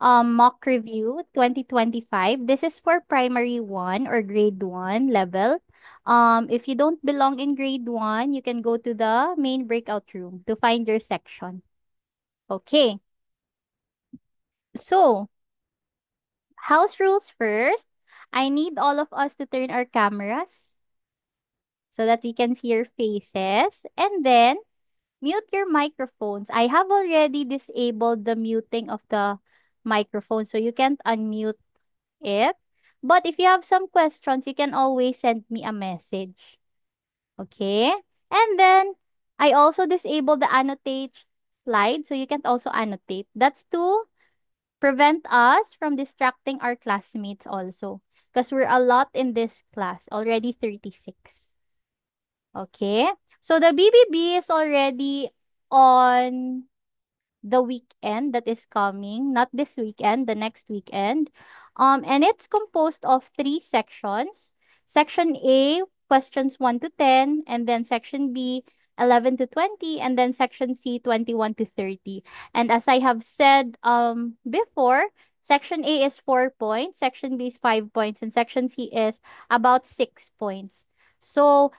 mock review 2025. This is for primary 1 or grade 1 level. If you don't belong in grade 1, you can go to the main breakout room to find your section. Okay. So, house rules first. I need all of us to turn our cameras so that we can see your faces. And then, mute your microphones. I have already disabled the muting of the microphone, so you can't unmute it. But if you have some questions, you can always send me a message. Okay? And then, I also disabled the annotate slide, so you can also annotate. That's to prevent us from distracting our classmates also. Because we're a lot in this class, already 36. Okay? So the BBB is already on the weekend that is coming, not this weekend, the next weekend. And it's composed of three sections. Section A, questions 1 to 10, and then section B, 11 to 20, and then section C, 21 to 30. And as I have said before, section A is 4 points, section B is 5 points, and section C is about 6 points. So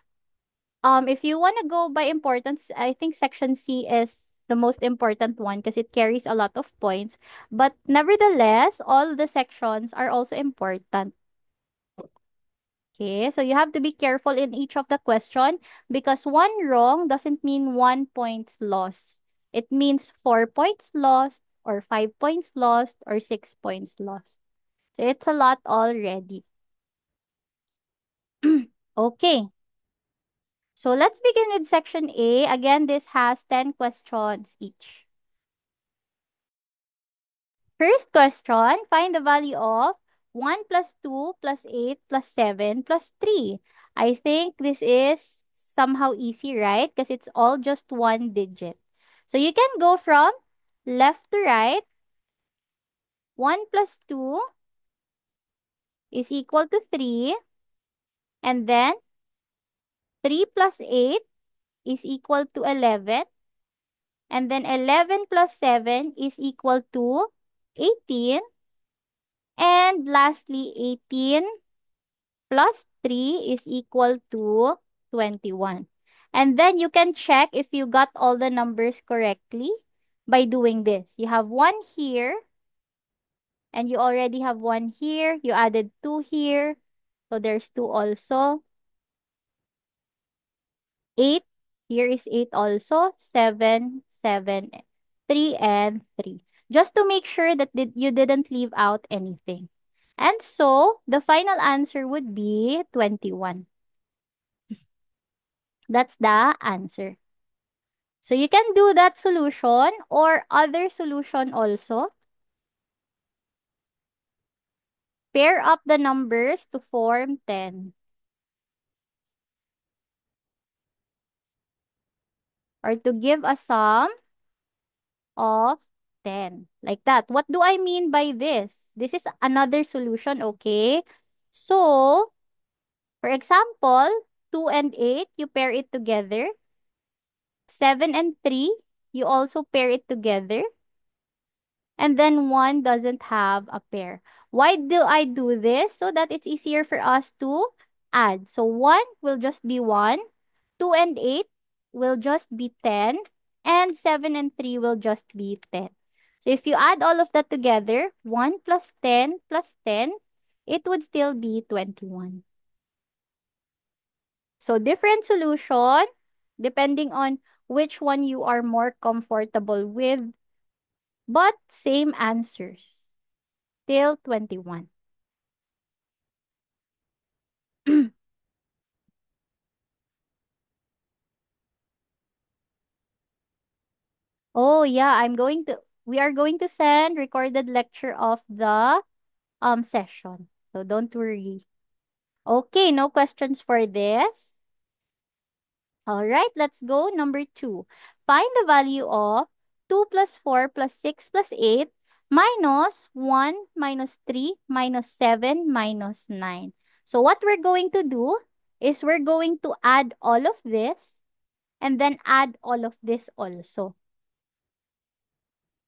if you want to go by importance, I think section C is the most important one because it carries a lot of points. But nevertheless, all the sections are also important. Okay, so you have to be careful in each of the question because one wrong doesn't mean 1 points lost. It means 4 points lost or 5 points lost or 6 points lost. So it's a lot already. Okay. So let's begin with section A. Again, this has 10 questions each. First question, find the value of 1 plus 2 plus 8 plus 7 plus 3. I think this is somehow easy, right? Because it's all just one digit. So you can go from left to right. 1 plus 2 is equal to 3. And then 3 plus 8 is equal to 11. And then 11 plus 7 is equal to 18. And lastly, 18 plus 3 is equal to 21. And then you can check if you got all the numbers correctly by doing this. You have 1 here, and you already have 1 here. You added 2 here. So there's 2 also. 8. Here is 8 also. 7, 7, 3, and 3. Just to make sure that you didn't leave out anything. And so, the final answer would be 21. That's the answer. So, you can do that solution or other solution also. Pair up the numbers to form 10. Or to give a sum of 10. Like that. What do I mean by this? This is another solution, okay? So, for example, 2 and 8, you pair it together. 7 and 3, you also pair it together. And then 1 doesn't have a pair. Why do I do this? So that it's easier for us to add. So 1 will just be 1. 2 and 8 will just be 10. And 7 and 3 will just be 10. So if you add all of that together, 1 plus 10, it would still be 21. So different solution depending on which one you are more comfortable with, but same answers till 21. Oh yeah, we are going to send recorded lecture of the session. So don't worry. Okay, no questions for this. All right, let's go. Number 2. Find the value of 2 plus 4 plus 6 plus 8 minus 1 minus 3 minus 7 minus 9. So what we're going to do is we're going to add all of this and then add all of this also.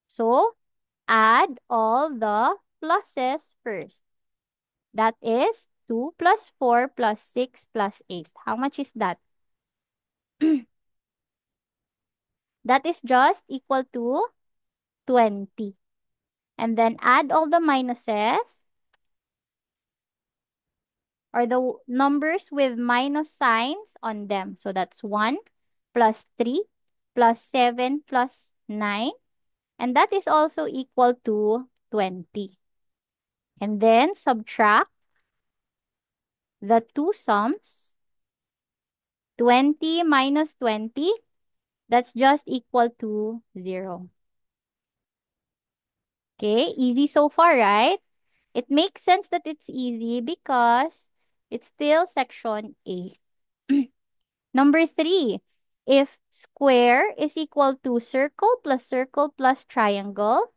So add all the pluses first. That is 2 plus 4 plus 6 plus 8. How much is that? That is just equal to 20. And then add all the minuses or the numbers with minus signs on them. So that's 1 plus 3 plus 7 plus 9. And that is also equal to 20. And then subtract the two sums. 20 minus 20, that's just equal to 0. Okay, easy so far, right? It makes sense that it's easy because it's still section A. Number 3, if square is equal to circle plus triangle,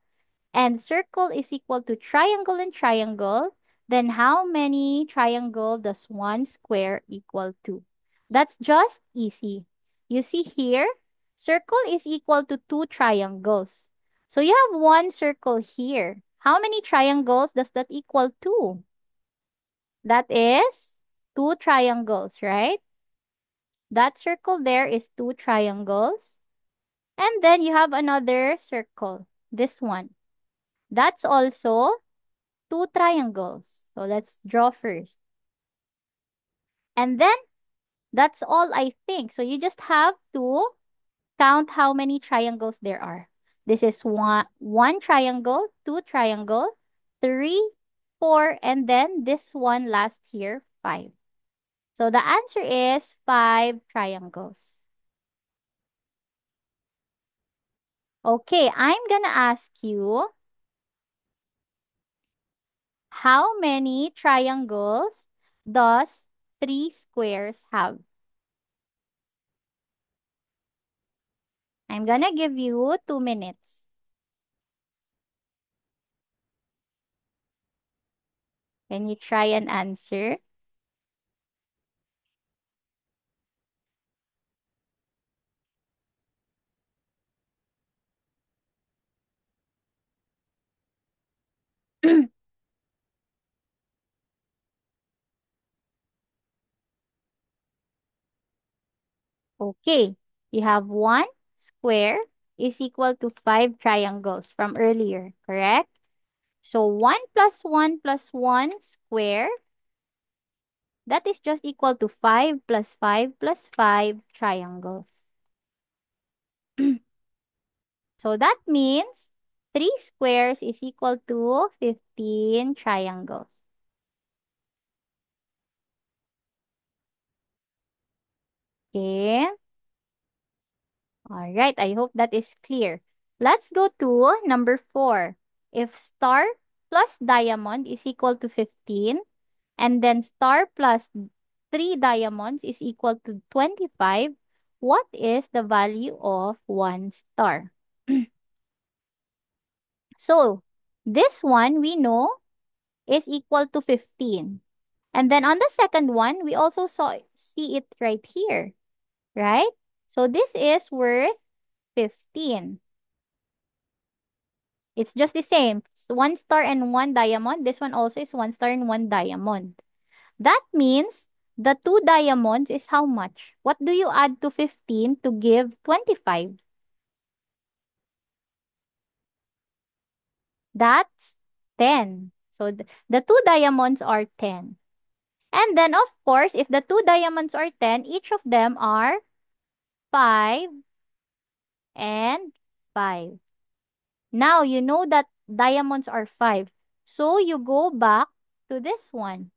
and circle is equal to triangle and triangle, then how many triangle does one square equal to? That's just easy. You see here, circle is equal to two triangles. So you have one circle here. How many triangles does that equal to? That is two triangles, right? That circle there is two triangles. And then you have another circle, this one. That's also two triangles. So let's draw first. And then that's all I think. So you just have to count how many triangles there are. This is one triangle, two triangle, three, four, and then this one last here, five. So the answer is five triangles. Okay, I'm gonna ask you how many triangles does three squares have? I'm gonna give you 2 minutes. Can you try and answer? Okay, you have one square is equal to five triangles from earlier, correct? So 1 plus 1 plus 1 square, that is just equal to 5 plus 5 plus 5 triangles. So that means 3 squares is equal to 15 triangles. Okay. All right. I hope that is clear. Let's go to number 4. If star plus diamond is equal to 15, and then star plus 3 diamonds is equal to 25, what is the value of one star? So, this one we know is equal to 15. And then on the second one, we also see it right here, right? So this is worth 15. It's just the same. One star and one diamond. This one also is one star and one diamond. That means the two diamonds is how much? What do you add to 15 to give 25? That's 10. So the two diamonds are 10. And then, of course, if the two diamonds are 10, each of them are 5 and 5. Now, you know that diamonds are 5. So, you go back to this one.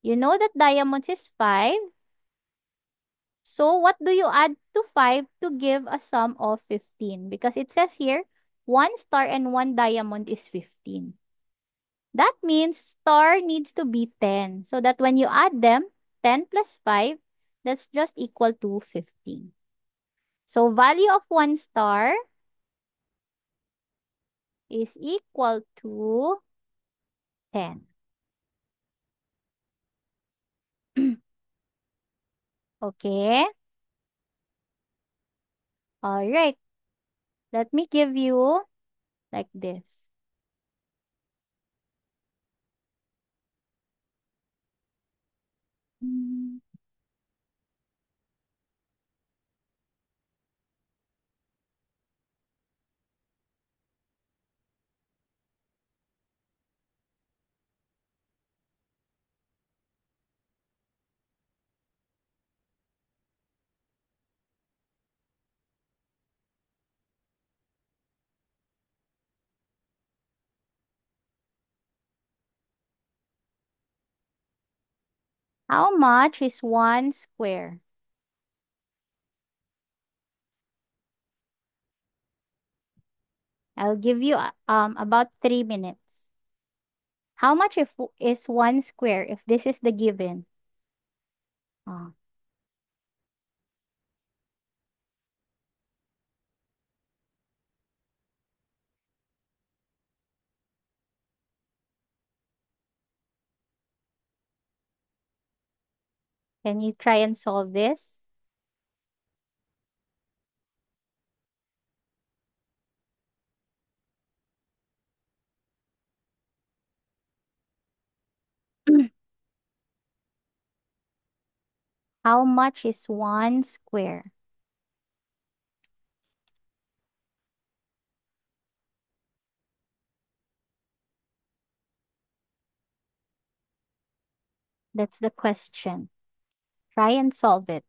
You know that diamonds is 5. So, what do you add to 5 to give a sum of 15? Because it says here, one star and one diamond is 15. That means star needs to be 10. So that when you add them, 10 plus 5, that's just equal to 15. So, value of one star is equal to 10. Okay? All right. Let me give you like this. Mm. How much is one square? I'll give you about 3 minutes. How much is one square if this is the given? Oh, can you try and solve this? How much is one square? That's the question. Try and solve it.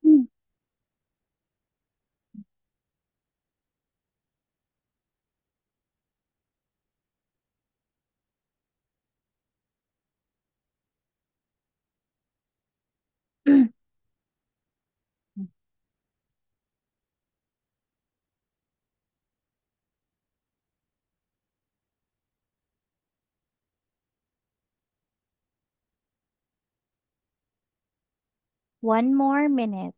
Mm. 1 more minute.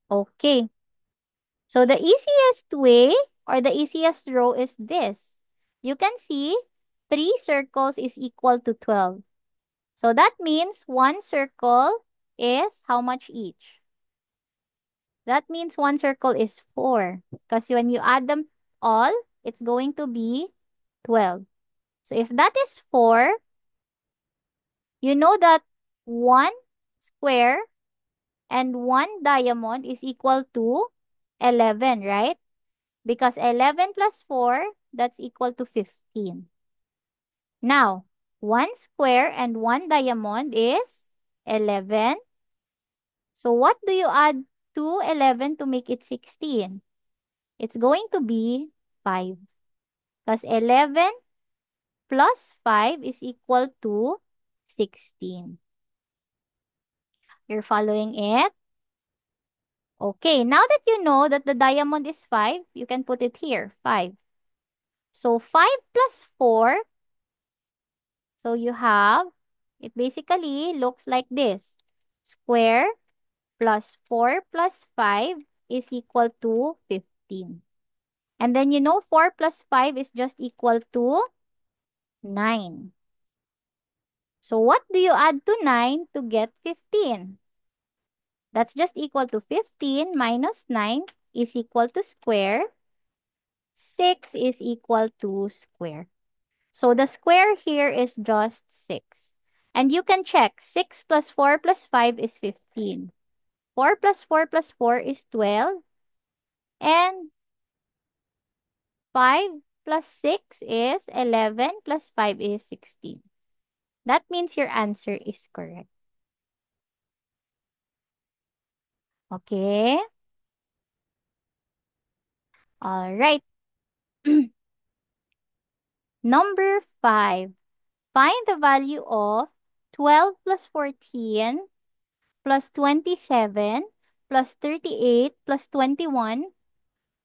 Okay. So the easiest way or the easiest row is this. You can see 3 circles is equal to 12. So that means one circle is how much each? That means one circle is 4. Because when you add them all, it's going to be 12. So if that is 4, you know that one square and one diamond is equal to 11, right? Because 11 plus 4, that's equal to 15. Now, one square and one diamond is 11. So what do you add to 11 to make it 16? It's going to be 5. Because 11 plus 5 is equal to 16. You're following it? Okay, now that you know that the diamond is 5, you can put it here, 5. So 5 plus 4, so you have, it basically looks like this. Square plus 4 plus 5 is equal to 15. And then you know 4 plus 5 is just equal to 9. So what do you add to 9 to get 15? That's just equal to 15 minus 9 is equal to square. 6 is equal to square. So the square here is just 6. And you can check 6 plus 4 plus 5 is 15. 4 plus 4 plus 4 is 12. And 5 plus 6 is 11 plus 5 is 16. That means your answer is correct. Okay? All right. Number 5. Find the value of 12 plus 14 plus 27 plus 38 plus 21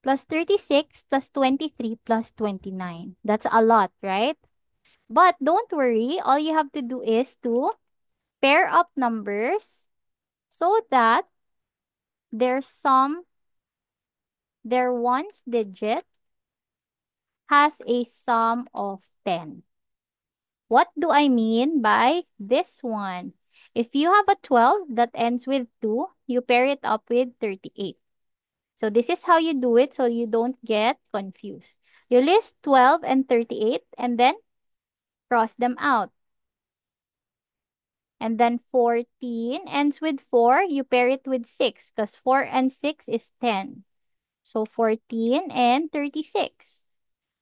plus 36 plus 23 plus 29. That's a lot, right? But don't worry, all you have to do is to pair up numbers so that their sum, their ones digit, has a sum of 10. What do I mean by this one? If you have a 12 that ends with 2, you pair it up with 38. So this is how you do it so you don't get confused. You list 12 and 38 and then cross them out. And then 14 ends with 4, you pair it with 6 because 4 and 6 is 10. So 14 and 36.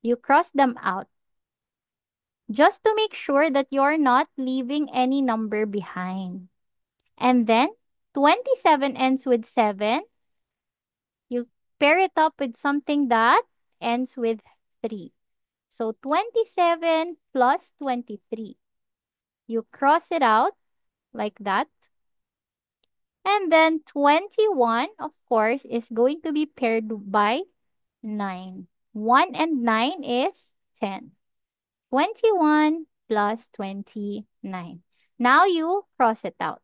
You cross them out just to make sure that you're not leaving any number behind. And then 27 ends with 7. You pair it up with something that ends with 3. So 27 plus 23. You cross it out like that. And then 21, of course, is going to be paired by 9. 1 and 9 is 10. 21 plus 29. Now you cross it out.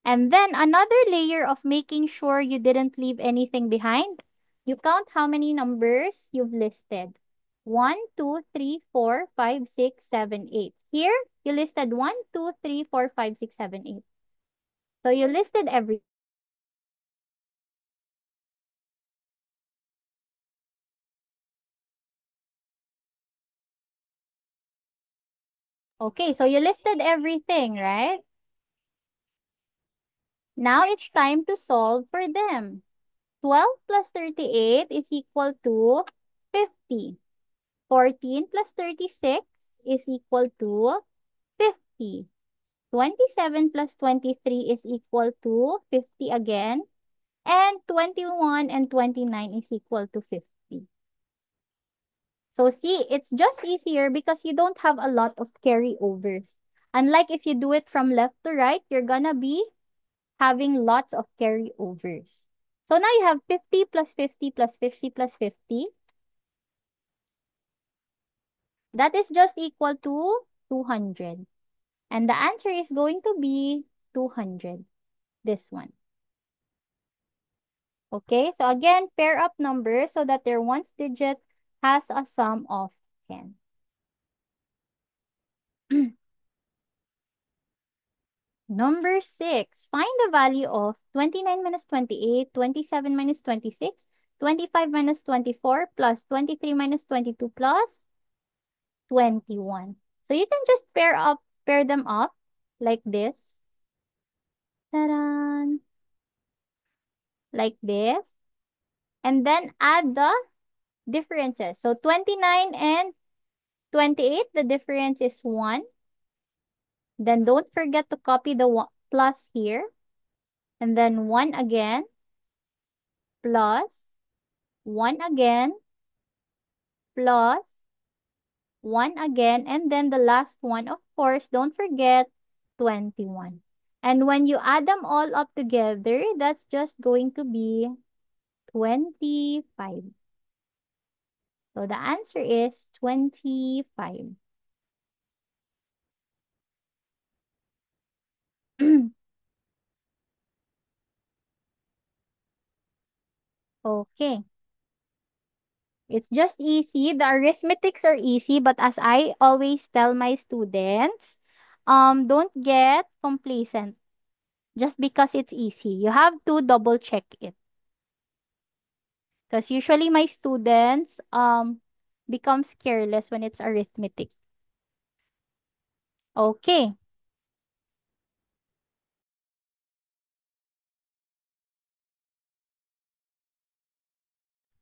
And then another layer of making sure you didn't leave anything behind. You count how many numbers you've listed. 1, 2, 3, 4, 5, 6, 7, 8. Here, you listed 1, 2, 3, 4, 5, 6, 7, 8. So you listed every. Okay, so you listed everything, right? Now it's time to solve for them. 12 plus 38 is equal to 50. 14 plus 36 is equal to 50. 27 plus 23 is equal to 50 again. And 21 and 29 is equal to 50. So see, it's just easier because you don't have a lot of carryovers. Unlike if you do it from left to right, you're gonna be having lots of carryovers. So now you have 50 plus 50 plus 50 plus 50. That is just equal to 200. And the answer is going to be 200. This one. Okay, so again, pair up numbers so that their ones digit has a sum of 10. Number 6, find the value of 29 minus 28, 27 minus 26, 25 minus 24, plus 23 minus 22, plus 21. So you can just pair them up like this. Ta-da! Like this. And then add the differences. So 29 and 28, the difference is 1. Then don't forget to copy the plus here. And then 1 again, plus 1 again, plus 1 again. And then the last one, of course, don't forget 21. And when you add them all up together, that's just going to be 25. So the answer is 25. Okay. It's just easy. The arithmetics are easy, but as I always tell my students, don't get complacent just because it's easy. You have to double check it. Because usually my students becomes careless when it's arithmetic. Okay.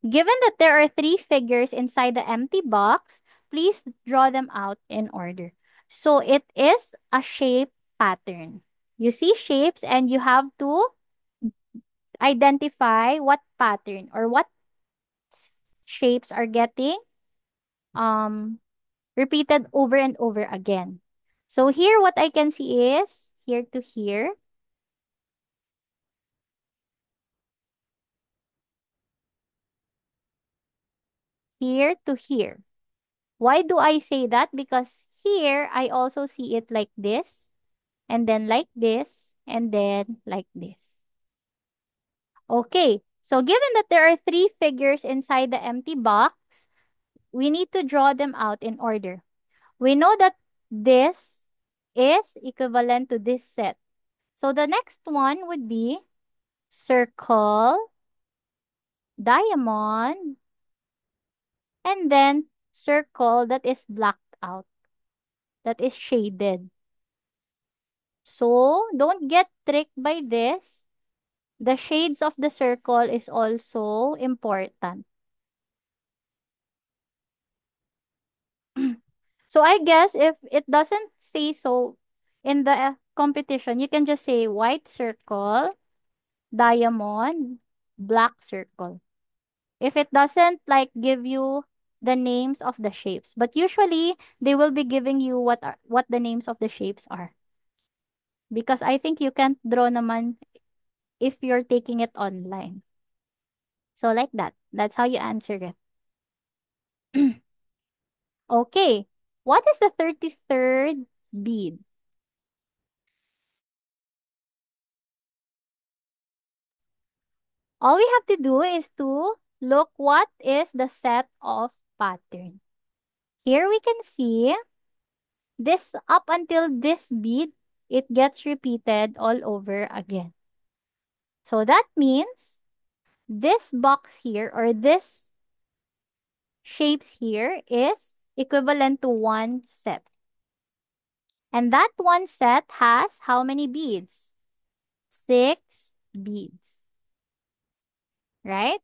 Given that there are three figures inside the empty box, please draw them out in order. So it is a shape pattern. You see shapes and you have to identify what pattern or what shapes are getting um repeated over and over again. So here what I can see is here to here. here to here. Why do I say that? Because here, I also see it like this, and then like this, and then like this. Okay, so given that there are three figures inside the empty box, we need to draw them out in order. We know that this is equivalent to this set. So the next one would be circle, diamond, and then circle that is blacked out, that is shaded. So don't get tricked by this. The shades of the circle is also important. So I guess if it doesn't say so in the competition, you can just say white circle, diamond, black circle. If it doesn't like give you the names of the shapes, but usually they will be giving you what the names of the shapes are. Because I think you can't draw naman if you're taking it online. So like that. That's how you answer it. Okay. What is the 33rd bead? All we have to do is to look what is the set of pattern. Here we can see this up until this bead, it gets repeated all over again. So that means this box here or this shapes here is equivalent to one set. And that one set has how many beads? 6 beads, right?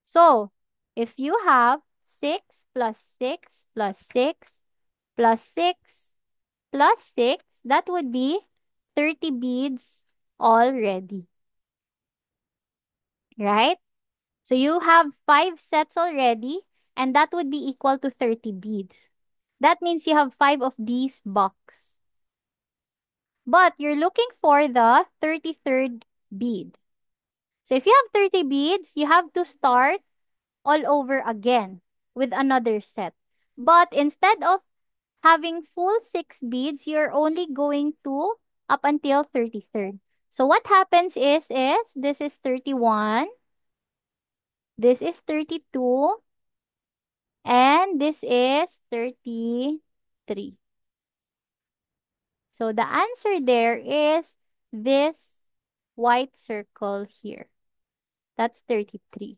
So if you have 6 plus 6 plus 6 plus 6 plus 6, that would be 30 beads already, right? So you have 5 sets already, and that would be equal to 30 beads. That means you have 5 of these box. But you're looking for the 33rd bead. So if you have 30 beads, you have to start all over again with another set. But instead of having full 6 beads, you're only going to up until 33rd. So what happens is this is 31, this is 32, and this is 33. So the answer there is this white circle here. That's 33.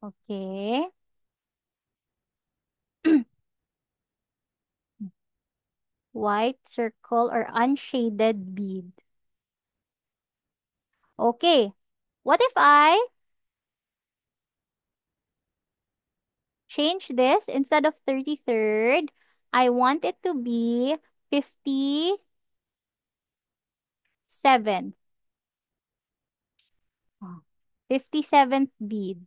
Okay. White circle or unshaded bead. Okay. What if I change this instead of 33rd? I want it to be 57. Oh, 57th bead.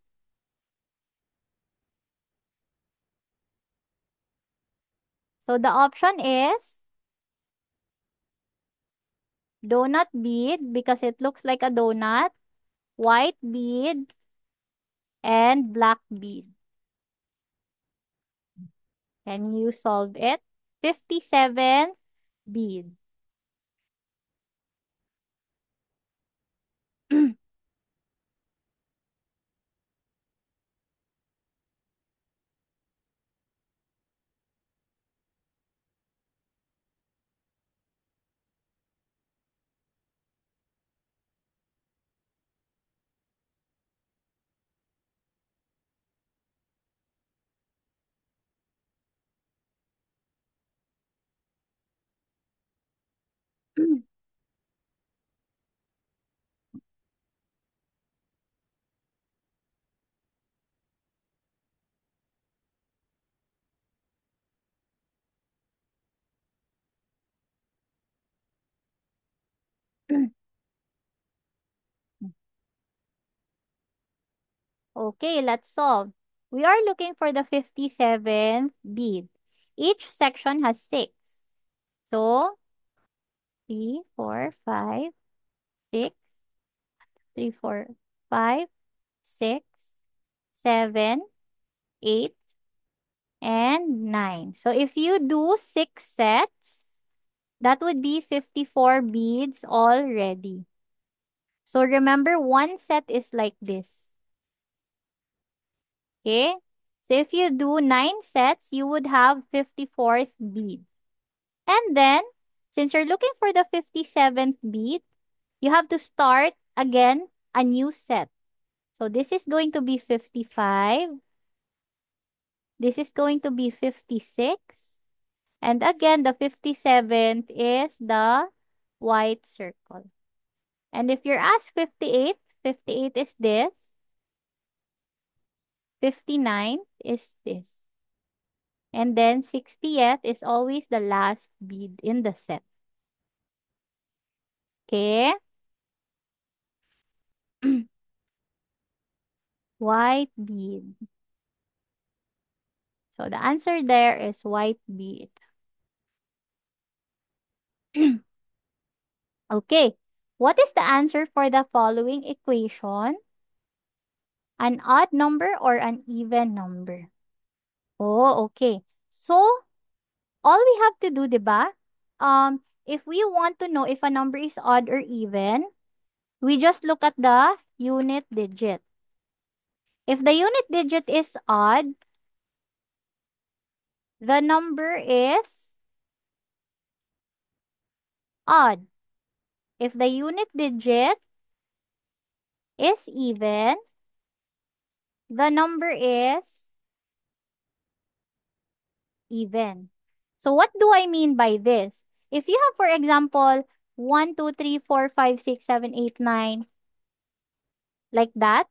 So the option is donut bead because it looks like a donut, white bead, and black bead. Can you solve it? 57 bead. Okay, let's solve. We are looking for the 57th bead. Each section has 6. So, 3, 4, 5, 6, 3, 4, 5, 6, 7, 8, and 9. So, if you do 6 sets, that would be 54 beads already. So, remember, one set is like this. Okay? So, if you do 9 sets, you would have 54th bead. And then, since you're looking for the 57th bead, you have to start again a new set. So this is going to be 55. This is going to be 56. And again, the 57th is the white circle. And if you're asked 58, 58 is this. 59 is this. And then 60th is always the last bead in the set. Okay? White bead. So the answer there is white bead. Okay. What is the answer for the following equation? An odd number or an even number? Oh, okay. So, all we have to do, 'di ba? If we want to know if a number is odd or even, we just look at the unit digit. If the unit digit is odd, the number is odd. If the unit digit is even, the number is even. So what do I mean by this? If you have, for example, 1, 2, 3, 4, 5, 6, 7, 8, 9, like that,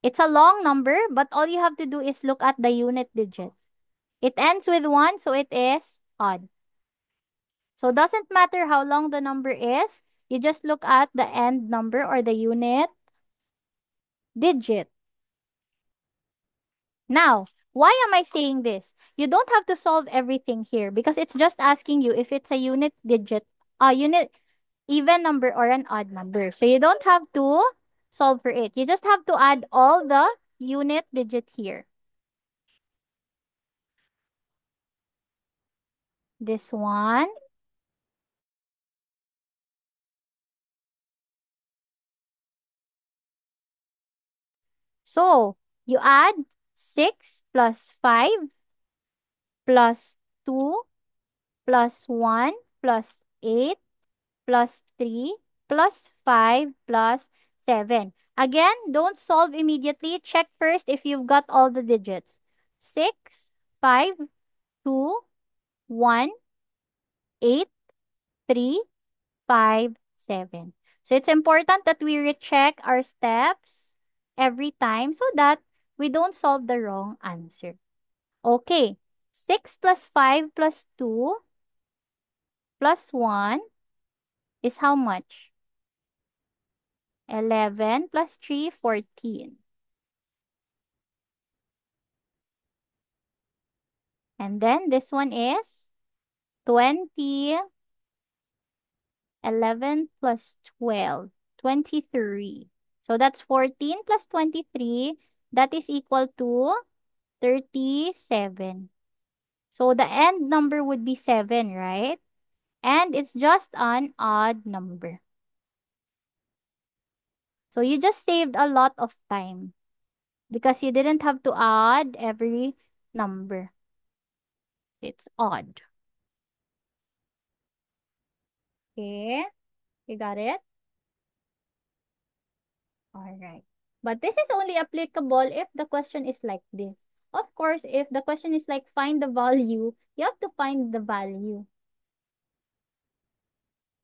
it's a long number, but all you have to do is look at the unit digit. It ends with 1, so it is odd. So doesn't matter how long the number is, you just look at the end number or the unit digit. Now, why am I saying this? You don't have to solve everything here because it's just asking you if it's a unit digit, a unit even number or an odd number. So you don't have to solve for it. You just have to add all the unit digit here. This one. So you add 6 plus 5 plus 2 plus 1 plus 8 plus 3 plus 5 plus 7. Again, don't solve immediately. Check first if you've got all the digits. 6, 5, 2, 1, 8, 3, 5, 7. So it's important that we recheck our steps every time so that we don't solve the wrong answer. Okay. 6 plus 5 plus 2 plus 1 is how much? 11 plus 3, 14. And then this one is 20, 11 plus 12, 23. So that's 14 plus 23. That is equal to 37. So the end number would be 7, right? And it's just an odd number. So you just saved a lot of time because you didn't have to add every number. It's odd. Okay, you got it? All right. But this is only applicable if the question is like this. Of course, if the question is like find the value, you have to find the value.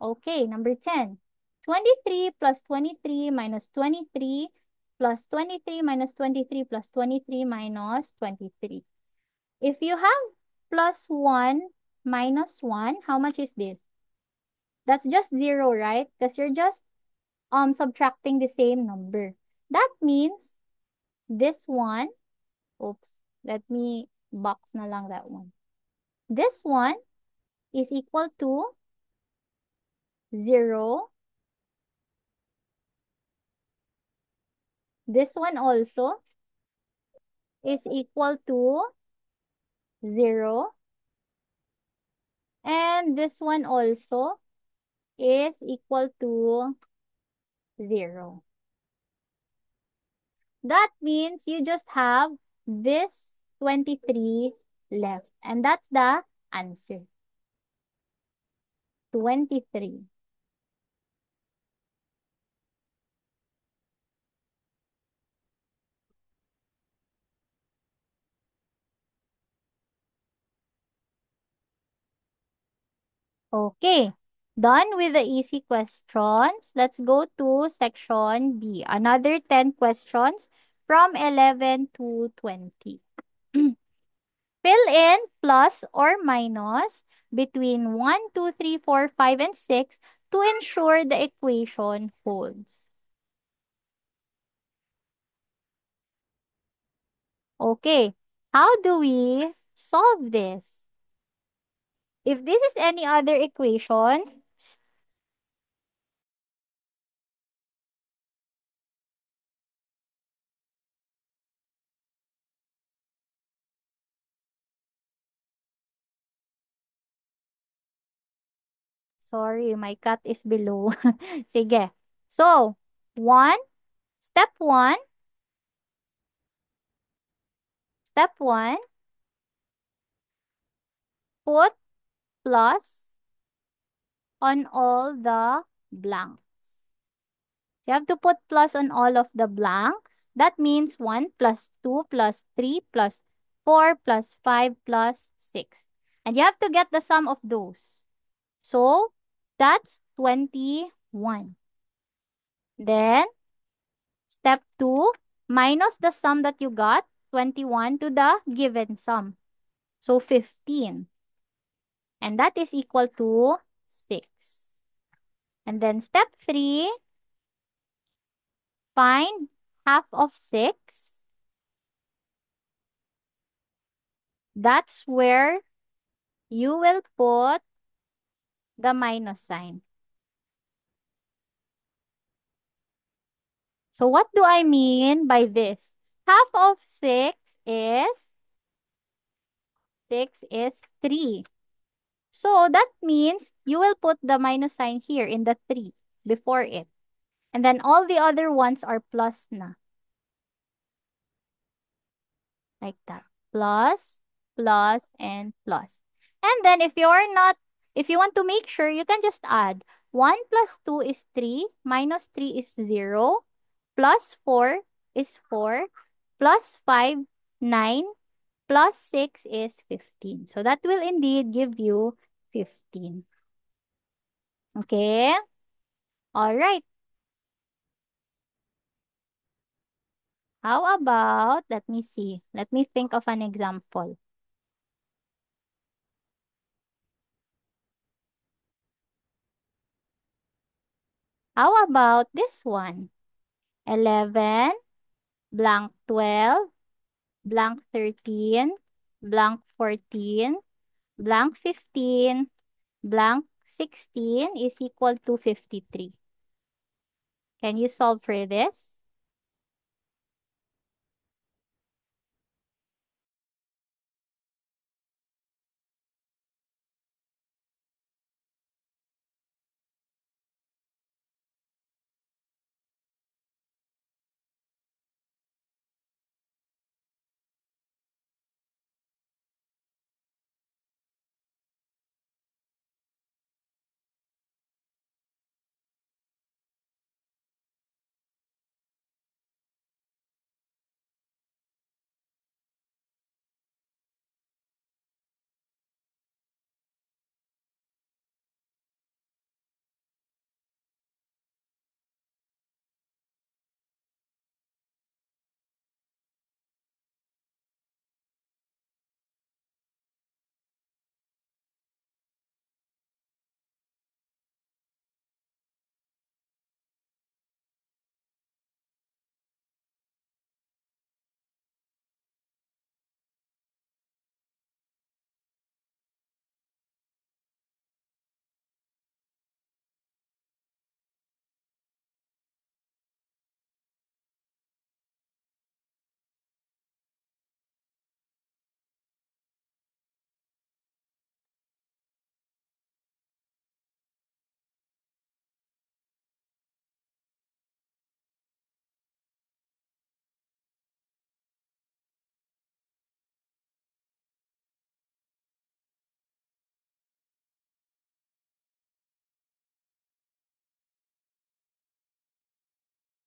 Okay, number 10. 23 plus 23 minus 23 plus 23 minus 23 plus 23 minus 23. If you have plus 1 minus 1, how much is this? That's just 0, right? Because you're just subtracting the same number. That means This one, oops, let me box na lang that one. This one is equal to 0. This one also is equal to 0. And this one also is equal to 0. That means you just have this 23 left. And that's the answer. 23. Okay. Done with the easy questions. Let's go to section B. Another 10 questions from 11 to 20. Fill in plus or minus between 1, 2, 3, 4, 5, and 6 to ensure the equation holds. Okay, how do we solve this? If this is any other equation, sorry, my cat is below. Sige. So, 1, step 1, step 1, put plus on all the blanks. So you have to put plus on all of the blanks. That means 1 plus 2 plus 3 plus 4 plus 5 plus 6. And you have to get the sum of those. So that's 21. Then step 2, minus the sum that you got, 21, to the given sum. So 15. And that is equal to 6. And then step 3, find half of 6. That's where you will put the minus sign. So what do I mean by this? Half of 6 is 3. So that means you will put the minus sign here in the 3 before it. And then all the other ones are plus na. Like that. Plus, plus, and plus. And then if you want to make sure, you can just add. 1 plus 2 is 3, minus 3 is 0, plus 4 is 4, plus 5, 9, plus 6 is 15. So that will indeed give you 15. Okay? All right. How about, let me see. Let me think of an example. How about this one? 11, blank 12, blank 13, blank 14, blank 15, blank 16 is equal to 53. Can you solve for this?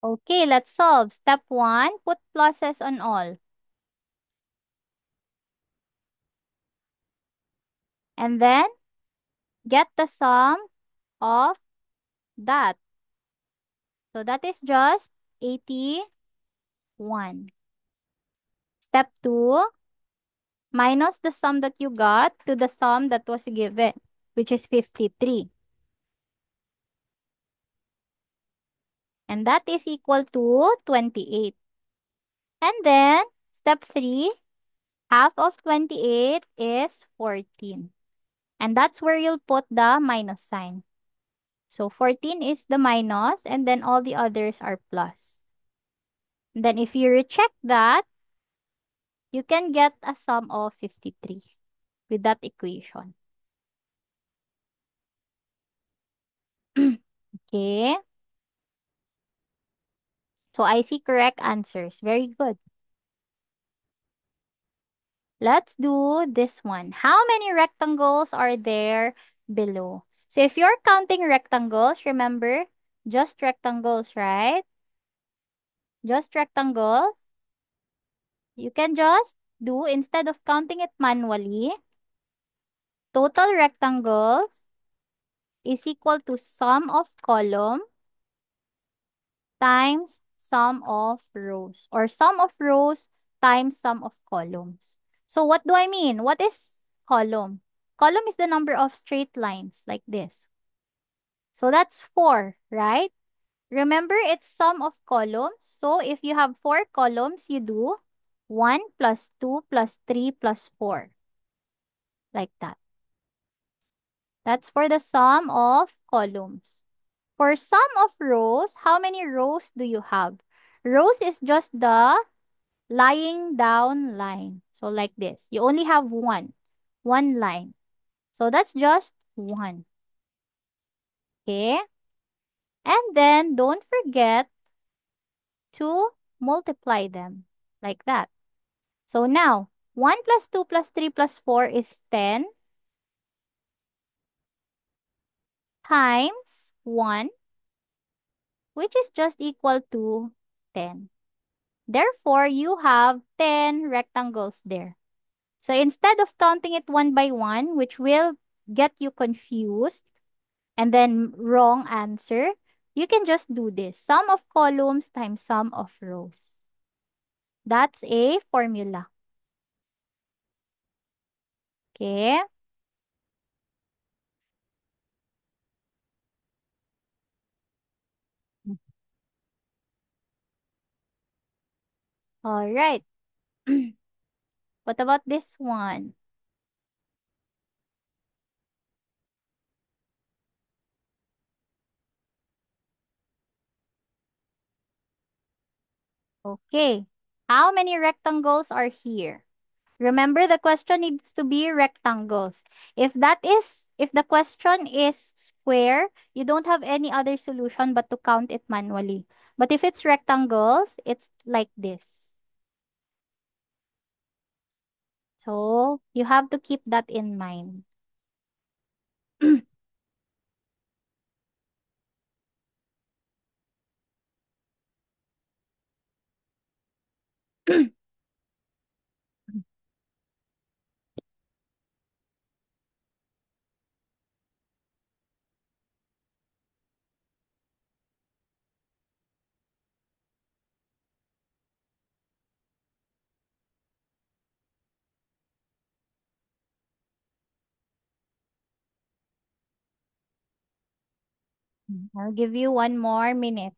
Okay, let's solve. Step 1, put pluses on all. And then get the sum of that. So that is just 81. Step 2, minus the sum that you got to the sum that was given, which is 53. And that is equal to 28. And then, step 3, half of 28 is 14. And that's where you'll put the minus sign. So 14 is the minus, and then all the others are plus. And then if you recheck that, you can get a sum of 53 with that equation. Okay. So I see correct answers. Very good. Let's do this one. How many rectangles are there below? So if you're counting rectangles, remember, just rectangles, right? Just rectangles. You can just do, instead of counting it manually, total rectangles is equal to sum of column times sum of rows, or sum of rows times sum of columns. So what do I mean? What is column? Column is the number of straight lines like this. So that's 4, right? Remember, it's sum of columns. So if you have 4 columns, you do 1 plus 2 plus 3 plus 4. Like that. That's for the sum of columns. For sum of rows, how many rows do you have? Rows is just the lying down line. So like this. You only have one line. So that's just 1. Okay? And then don't forget to multiply them like that. So now, 1 plus 2 plus 3 plus 4 is 10 times 1, which is just equal to 10. Therefore, you have 10 rectangles there. So instead of counting it one by one, which will get you confused and then wrong answer, you can just do this. Sum of columns times sum of rows. That's a formula. Okay? All right. What about this one? Okay. How many rectangles are here? Remember, the question needs to be rectangles. If the question is square, you don't have any other solution but to count it manually. But if it's rectangles, it's like this. So you have to keep that in mind. I'll give you one more minute.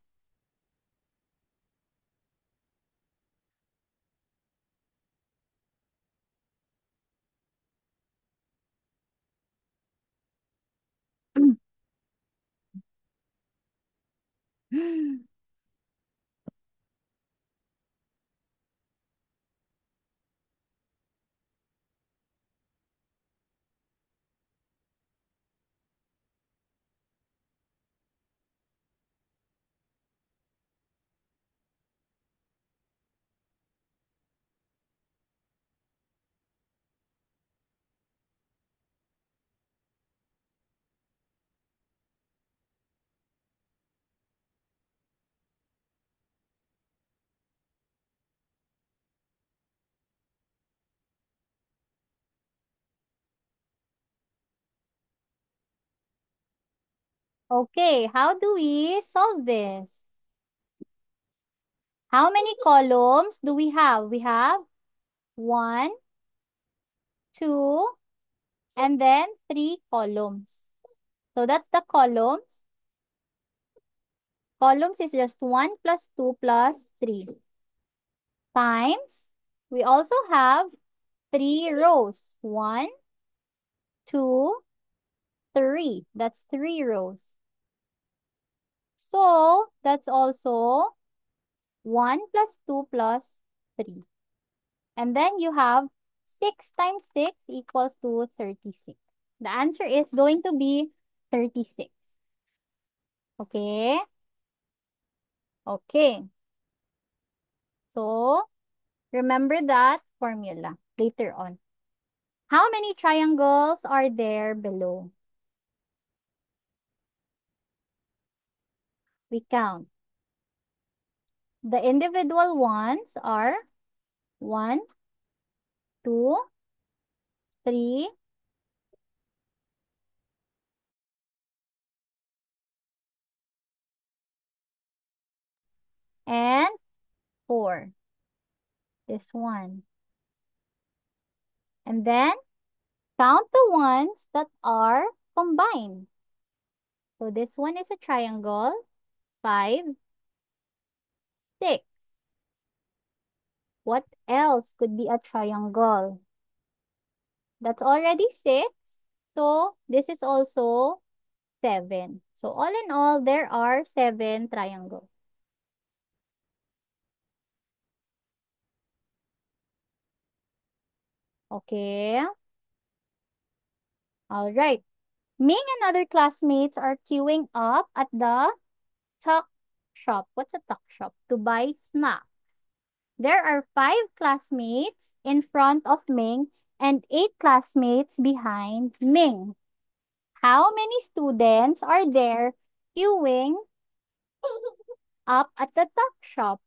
Okay, how do we solve this? How many columns do we have? We have one, two, and then three columns. So that's the columns. Columns is just 1 plus 2 plus 3 times. We also have three rows. One, two, three. That's three rows. So that's also 1 plus 2 plus 3. And then you have 6 times 6 equals to 36. The answer is going to be 36. Okay? Okay. So, remember that formula later on. How many triangles are there below? We count. The individual ones are 1, 2, 3, and 4. This one. And then count the ones that are combined. So this one is a triangle. 5, 6. What else could be a triangle? That's already 6. So this is also 7. So all in all, there are 7 triangles. Okay. All right. Ming and other classmates are queuing up at the tuck shop. What's a tuck shop? To buy snacks. There are 5 classmates in front of Ming and 8 classmates behind Ming. How many students are there queuing up at the tuck shop?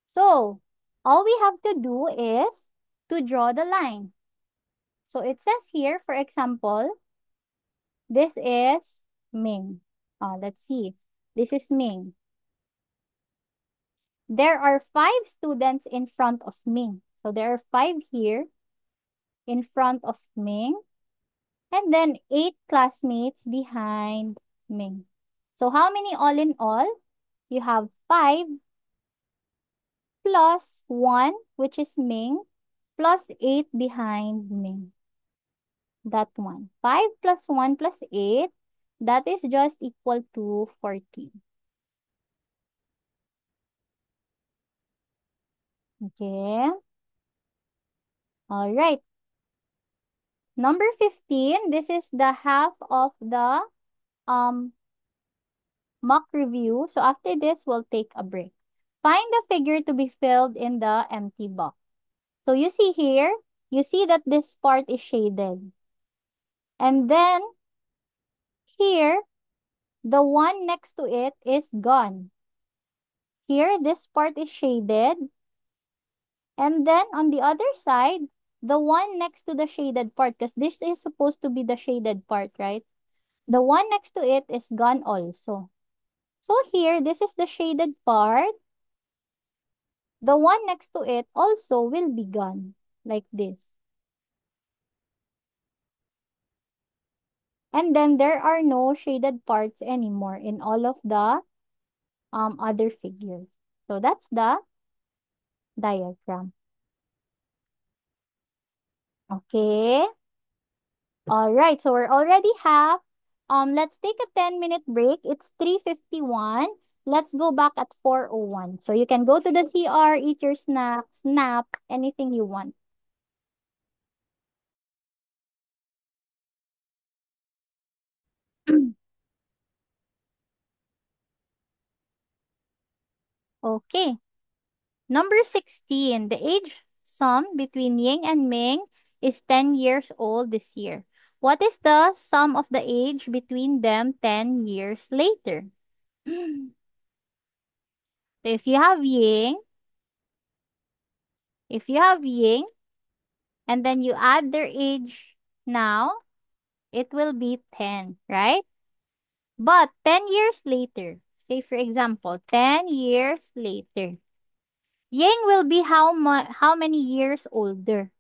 So, all we have to do is to draw the line. So, it says here, for example, this is Ming. Let's see. This is Ming. There are 5 students in front of Ming. So, there are 5 here in front of Ming. And then 8 classmates behind Ming. So, how many all in all? You have 5 plus 1, which is Ming, plus 8 behind Ming. That one. 5 plus 1 plus 8, that is just equal to 14. Okay. All right. Number 15, this is the half of the um mock review. So after this, we'll take a break. Find the figure to be filled in the empty box. So you see here, you see that this part is shaded. And then here, the one next to it is gone. Here, this part is shaded. And then on the other side, the one next to the shaded part, because this is supposed to be the shaded part, right? The one next to it is gone also. So here, this is the shaded part. The one next to it also will be gone, like this. And then there are no shaded parts anymore in all of the other figures. So that's the diagram. Okay. All right. So we're already half. Let's take a 10-minute break. It's 3:51. Let's go back at 4:01. So you can go to the CR, eat your snacks, nap, anything you want. Okay. Number 16, the age sum between Ying and Ming is 10 years old this year. What is the sum of the age between them 10 years later? So if you have Ying, and then you add their age now, it will be 10, right? But 10 years later, say for example, 10 years later, Ying will be how many years older?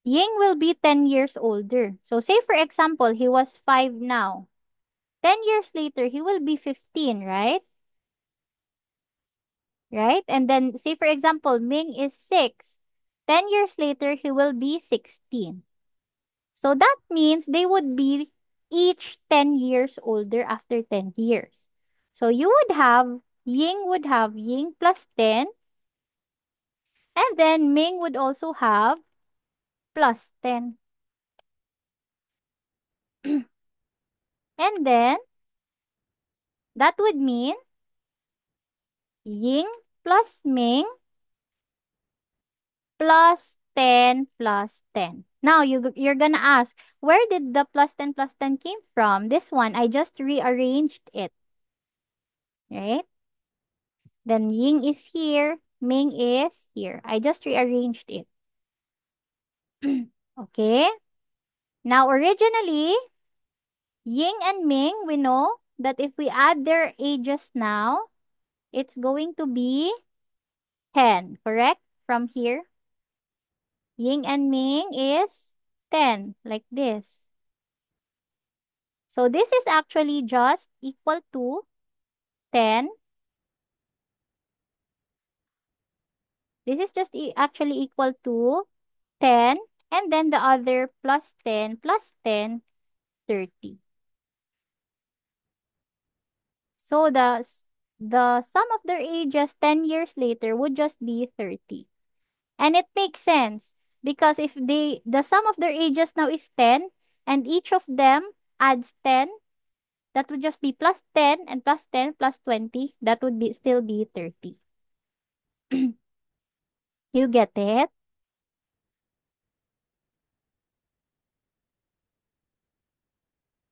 Ying will be 10 years older. So say for example, he was 5 now. 10 years later, he will be 15, right? Right? And then say for example, Ming is 6. 10 years later, he will be 16. So that means they would be each 10 years older after 10 years. So you would have, Ying would have Ying plus 10, and then Ming would also have plus 10. And then that would mean Ying plus Ming plus 10 plus 10. Now you're gonna ask, where did the plus 10 came from? This one, I just rearranged it, right? Then Ying is here, Ming is here. I just rearranged it. Okay? Now, originally, Ying and Ming, we know that if we add their ages now, it's going to be 10, correct? From here, Ying and Ming is 10, like this. So this is actually just equal to 10. This is just actually equal to 10. And then the other plus 10, 30. So the sum of their ages 10 years later would just be 30. And it makes sense because if the sum of their ages now is 10 and each of them adds 10, that would just be plus 10 and plus 10 plus 20. That would be still be 30. You get it?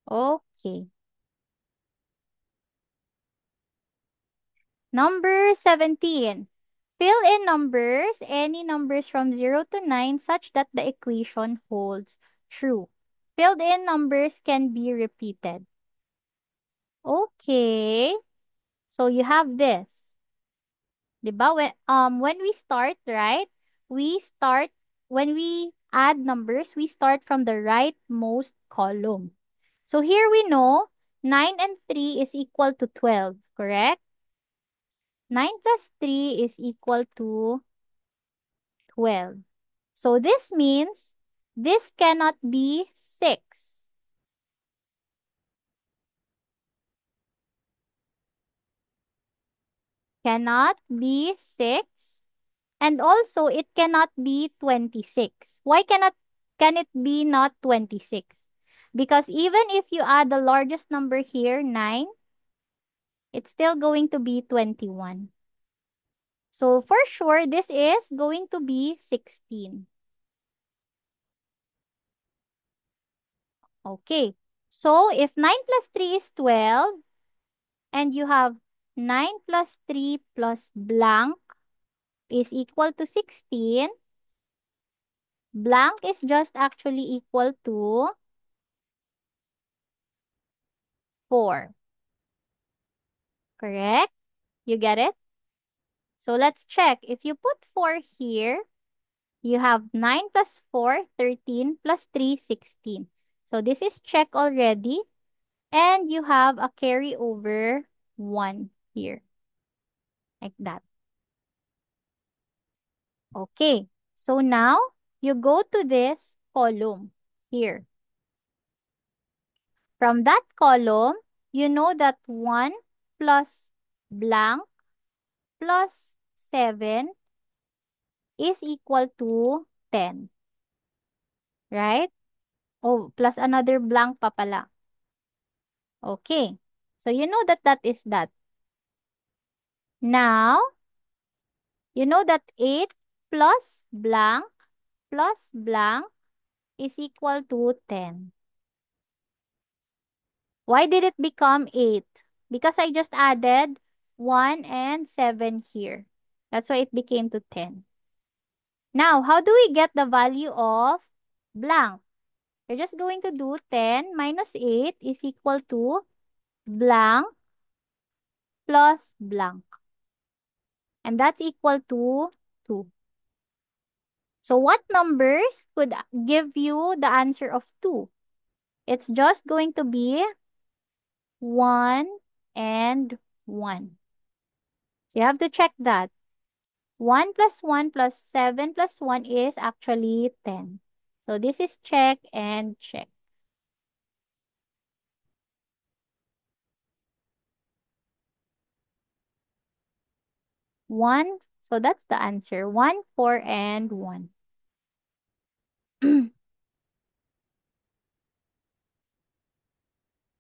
Okay. Number 17. Fill in numbers, any numbers from 0 to 9 such that the equation holds true. Filled in numbers can be repeated. Okay. So you have this. 'Di ba? When we start, right? We start when we add numbers, we start from the rightmost column. So here we know 9 and 3 is equal to 12, correct? 9 plus 3 is equal to 12. So this means this cannot be 6. Cannot be 6. And also it cannot be 26. Why can it be not 26? Because even if you add the largest number here, 9, it's still going to be 21. So for sure, this is going to be 16. Okay. So if 9 plus 3 is 12, and you have 9 plus 3 plus blank is equal to 16, blank is just actually equal to 4. Correct? You get it? So let's check. If you put 4 here, you have 9 plus 4, 13 plus 3, 16. So this is check already. And you have a carryover 1 here. Like that. Okay. So now, you go to this column here. From that column, you know that 1 plus blank plus 7 is equal to 10. Right? Oh, plus another blank pa pala. Okay. So you know that that is that. Now, you know that 8 plus blank is equal to 10. Why did it become 8? Because I just added 1 and 7 here. That's why it became to 10. Now, how do we get the value of blank? We're just going to do 10 minus 8 is equal to blank plus blank. And that's equal to 2. So what numbers could give you the answer of 2? It's just going to be 1 and 1. So you have to check that. 1 plus 1 plus 7 plus 1 is actually 10. So this is check and check. 1. So that's the answer. 1, 4, and 1.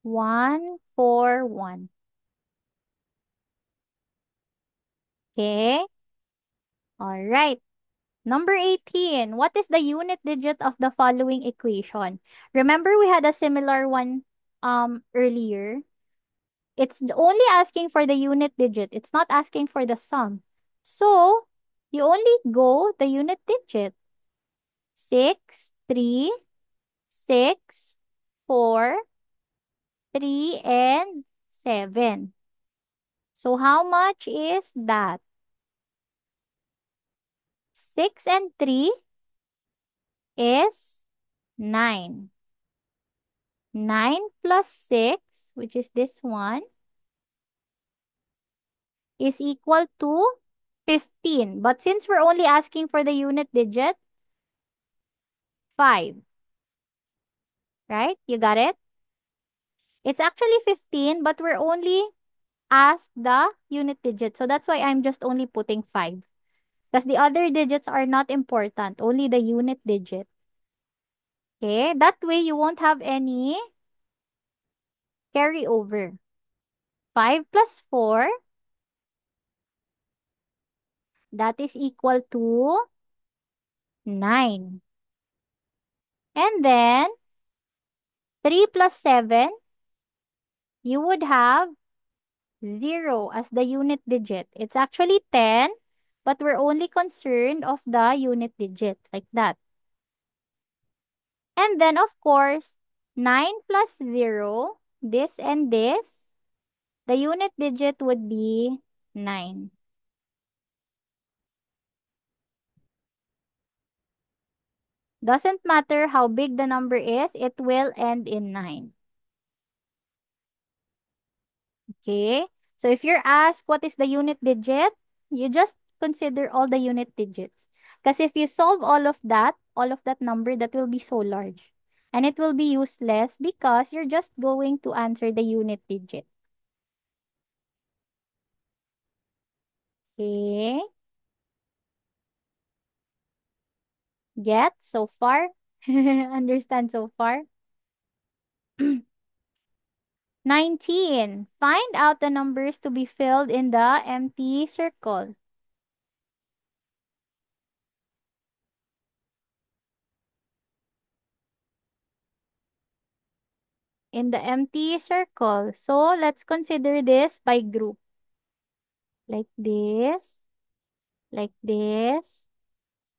1, 4, 1. Okay. All right. Number 18. What is the unit digit of the following equation? Remember we had a similar one earlier. It's only asking for the unit digit. It's not asking for the sum. So, you only go the unit digit. 6, 3, 6, 4, 3, and 7. So, how much is that? 6 and 3 is 9. 9 plus 6, which is this one, is equal to 15. But since we're only asking for the unit digit, 5. Right? You got it? It's actually 15, but we're only asked the unit digit. So that's why I'm just only putting 5. Because the other digits are not important, only the unit digit. Okay? That way you won't have any carryover. 5 plus 4, that is equal to 9. And then 3 plus 7, you would have 0 as the unit digit. It's actually 10, but we're only concerned of the unit digit, like that. And then, of course, 9 plus 0, this and this, the unit digit would be 9. Doesn't matter how big the number is, it will end in 9. Okay? So if you're asked what is the unit digit, you just consider all the unit digits. Because if you solve all of that number, that will be so large. And it will be useless because you're just going to answer the unit digit. Okay? Get so far? Understand so far? 19. Find out the numbers to be filled in the empty circle. In the empty circle. So let's consider this by group. Like this, like this,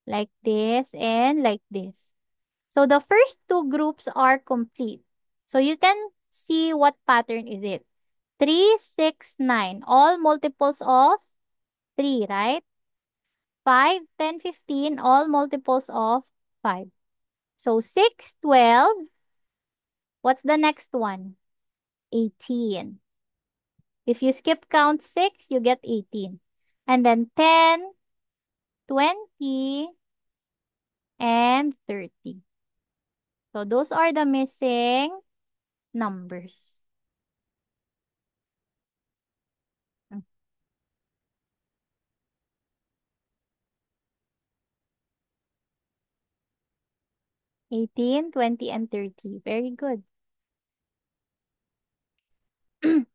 like this, and like this. So the first two groups are complete. So you can see what pattern is it. 3, 6, 9. All multiples of 3, right? 5, 10, 15. All multiples of 5. So 6, 12. What's the next one? 18. If you skip count 6, you get 18. And then 10, 20, and 30. So those are the missing numbers. Mm. 18, 20, and 30. Very good.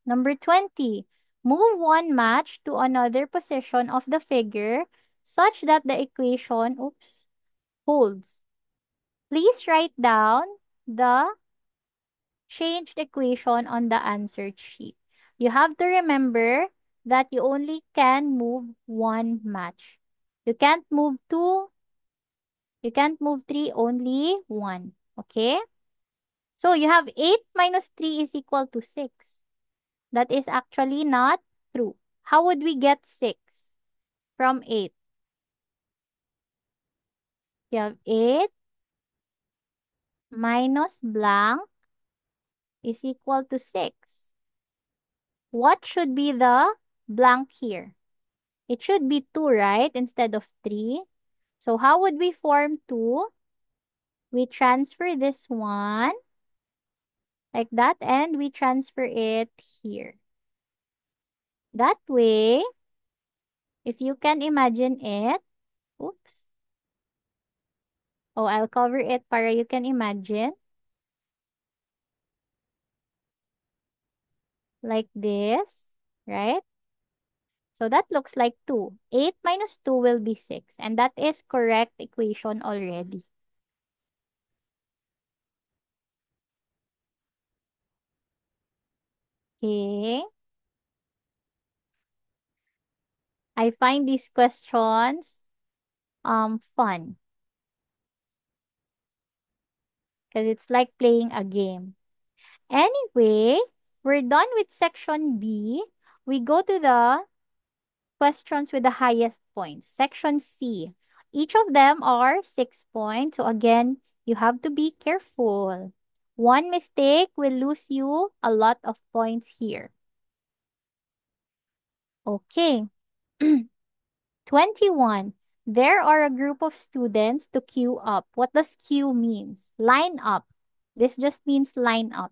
Number 20. Move one match to another position of the figure such that the equation, holds. Please write down the changed equation on the answered sheet. You have to remember that you only can move one match. You can't move two, you can't move three, only one. Okay? So you have 8 minus 3 is equal to 6. That is actually not true. How would we get 6 from 8? You have 8 minus blank is equal to 6. What should be the blank here? It should be 2, right? Instead of 3. So how would we form 2? We transfer this one like that and we transfer it here. That way, if you can imagine it, oops. Oh, I'll cover it para you can imagine. Like this, right? So that looks like 2. 8 minus 2 will be 6. And that is correct equation already. Okay. I find these questions fun because it's like playing a game. Anyway, we're done with section B. We go to the questions with the highest points. Section C. Each of them are 6 points. So again, you have to be careful. One mistake will lose you a lot of points here. Okay. 21. There are a group of students to queue up. What does queue means? Line up. This just means line up.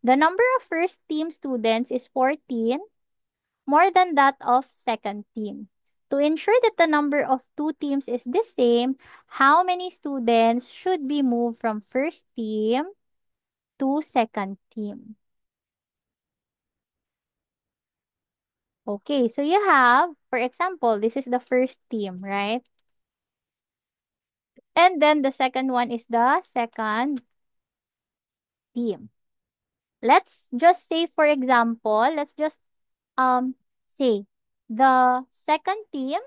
The number of first team students is 14, more than that of second team. To ensure that the number of two teams is the same, how many students should be moved from first team to second team? Okay, so you have, for example, this is the first team, right? And then the second one is the second team. Let's just say, for example, let's just say the second team,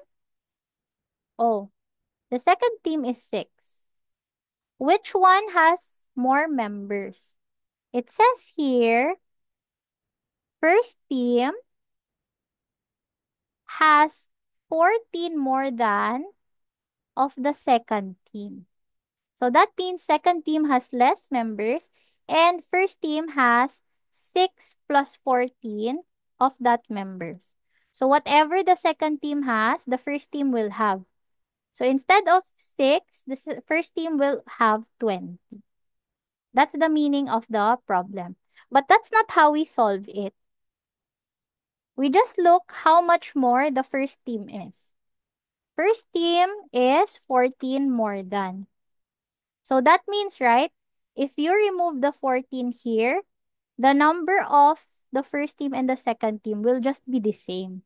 oh, the second team is 6. Which one has more members? It says here, first team has 14 more than of the second team. So that means second team has less members and first team has 6 plus 14 of that members. So whatever the second team has, the first team will have. So instead of 6, the first team will have 20. That's the meaning of the problem. But that's not how we solve it. We just look how much more the first team is. First team is 14 more than. So that means, right, if you remove the 14 here, the number of the first team and the second team will just be the same.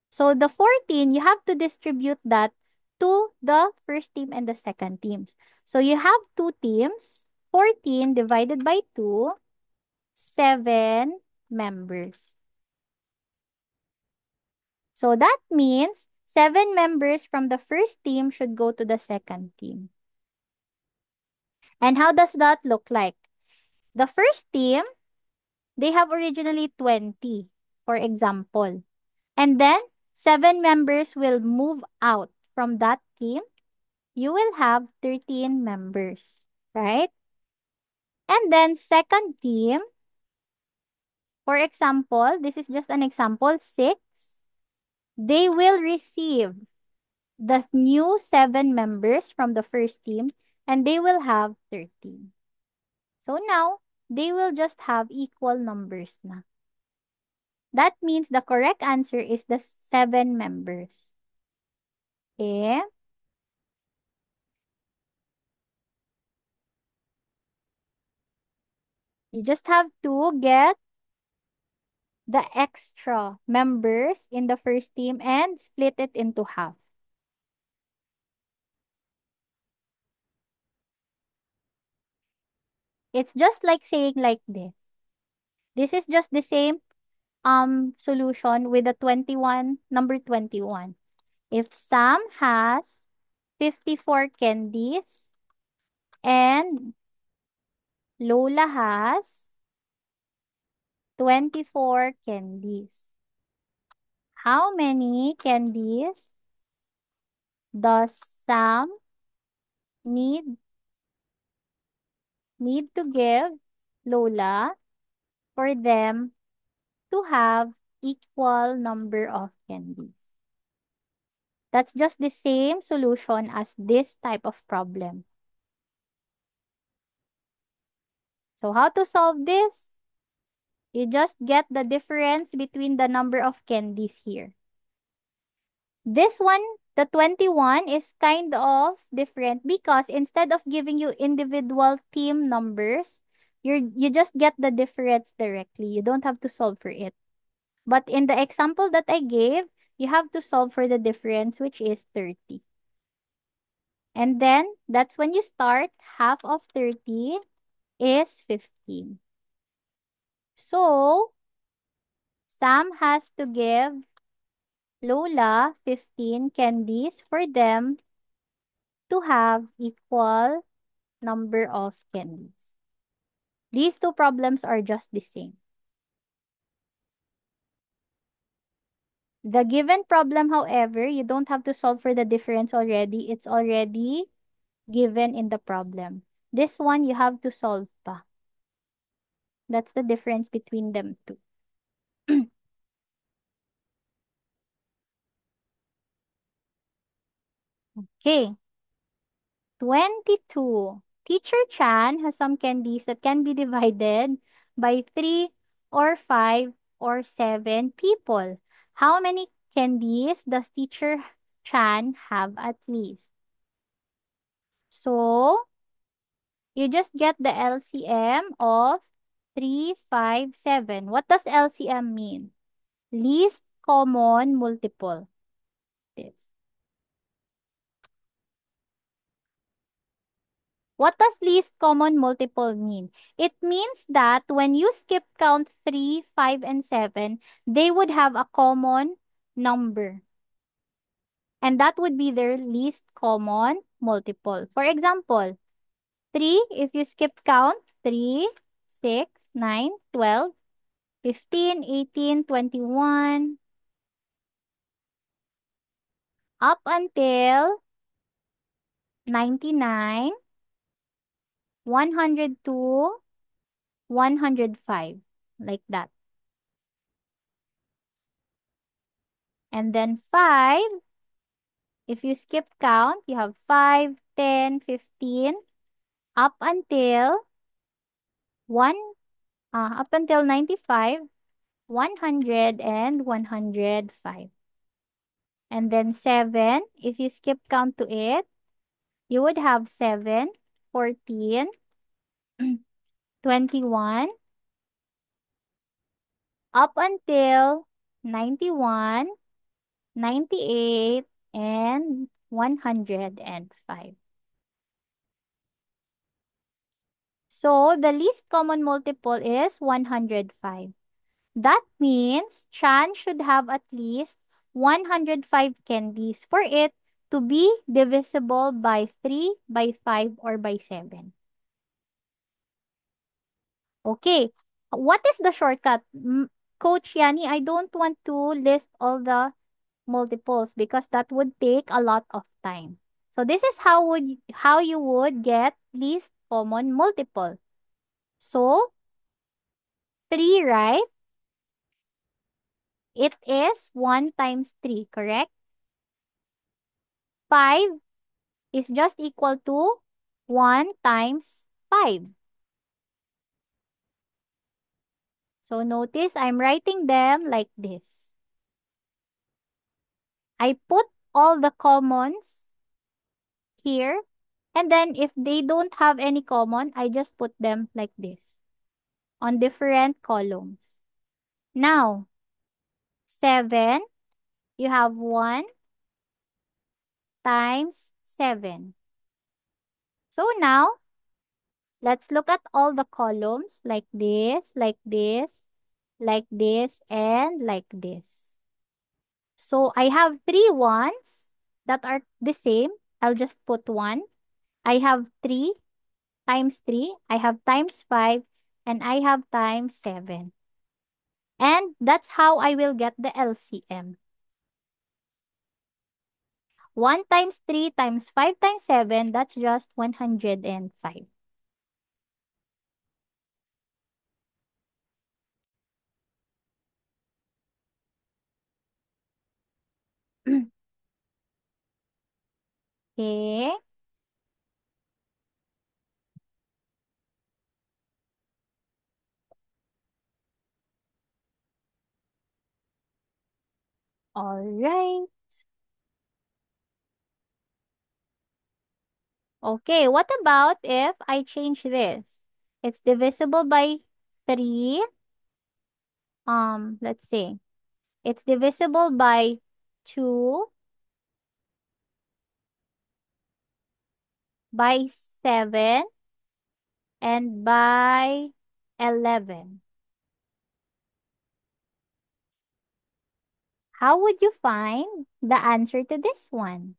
So the 14, you have to distribute that to the first team and the second teams. So you have two teams, 14 divided by 2, 7 members. So that means 7 members from the first team should go to the second team. And how does that look like? The first team, they have originally 20, for example. And then 7 members will move out from that team. You will have 13 members, right? And then second team, for example, this is just an example, 6. They will receive the new 7 members from the first team and they will have 13. So now, they will just have equal numbers na. That means the correct answer is the 7 members. Okay? You just have to get the extra members in the first team and split it into half. It's just like saying like this. This is just the same solution with the 21, number 21. If Sam has 54 candies and Lola has 24 candies. How many candies does Sam need to give Lola for them to have equal number of candies? That's just the same solution as this type of problem. So how to solve this? You just get the difference between the number of candies here. This one, the 21, is kind of different because instead of giving you individual team numbers, you just get the difference directly. You don't have to solve for it. But in the example that I gave, you have to solve for the difference, which is 30. And then that's when you start. Half of 30 is 15. So Sam has to give Lola 15 candies for them to have equal number of candies. These two problems are just the same. The given problem, however, you don't have to solve for the difference already. It's already given in the problem. This one, you have to solve pa. That's the difference between them two. Okay, 22. Teacher Chan has some candies that can be divided by 3 or 5 or 7 people. How many candies does Teacher Chan have at least? So, you just get the LCM of 3, 5, 7. What does LCM mean? Least common multiple. This. What does least common multiple mean? It means that when you skip count 3, 5, and 7, they would have a common number. And that would be their least common multiple. For example, 3, if you skip count 3, 6, 9, 12, 15, 18, 21, up until 99, 102, 105, like that. And then 5, if you skip count, you have 5, 10, 15, up until 1, up until 95, 100, and 105. And then 7, if you skip count to it, you would have 7, 14, 21, up until 91, 98, and 105. So the least common multiple is 105. That means Chan should have at least 105 candies for it to be divisible by 3, by 5, or by 7. Okay, what is the shortcut? Coach Yani, I don't want to list all the multiples because that would take a lot of time. So this is how you would get least common multiple. So 3, right? It is 1 times 3, correct? 5 is just equal to 1 times 5. So notice I'm writing them like this. I put all the commons here, and then if they don't have any common, I just put them like this on different columns. Now, 7, you have 1 times 7. So now, let's look at all the columns like this, like this, like this, and like this. So I have 3 ones that are the same. I'll just put 1. I have 3 times 3. I have times 5. And I have times 7. And that's how I will get the LCM. 1 times 3 times 5 times 7, that's just 105. Okay. All right. Okay, what about if I change this? It's divisible by 3. Let's see. It's divisible by 2, by 7, and by 11. How would you find the answer to this one?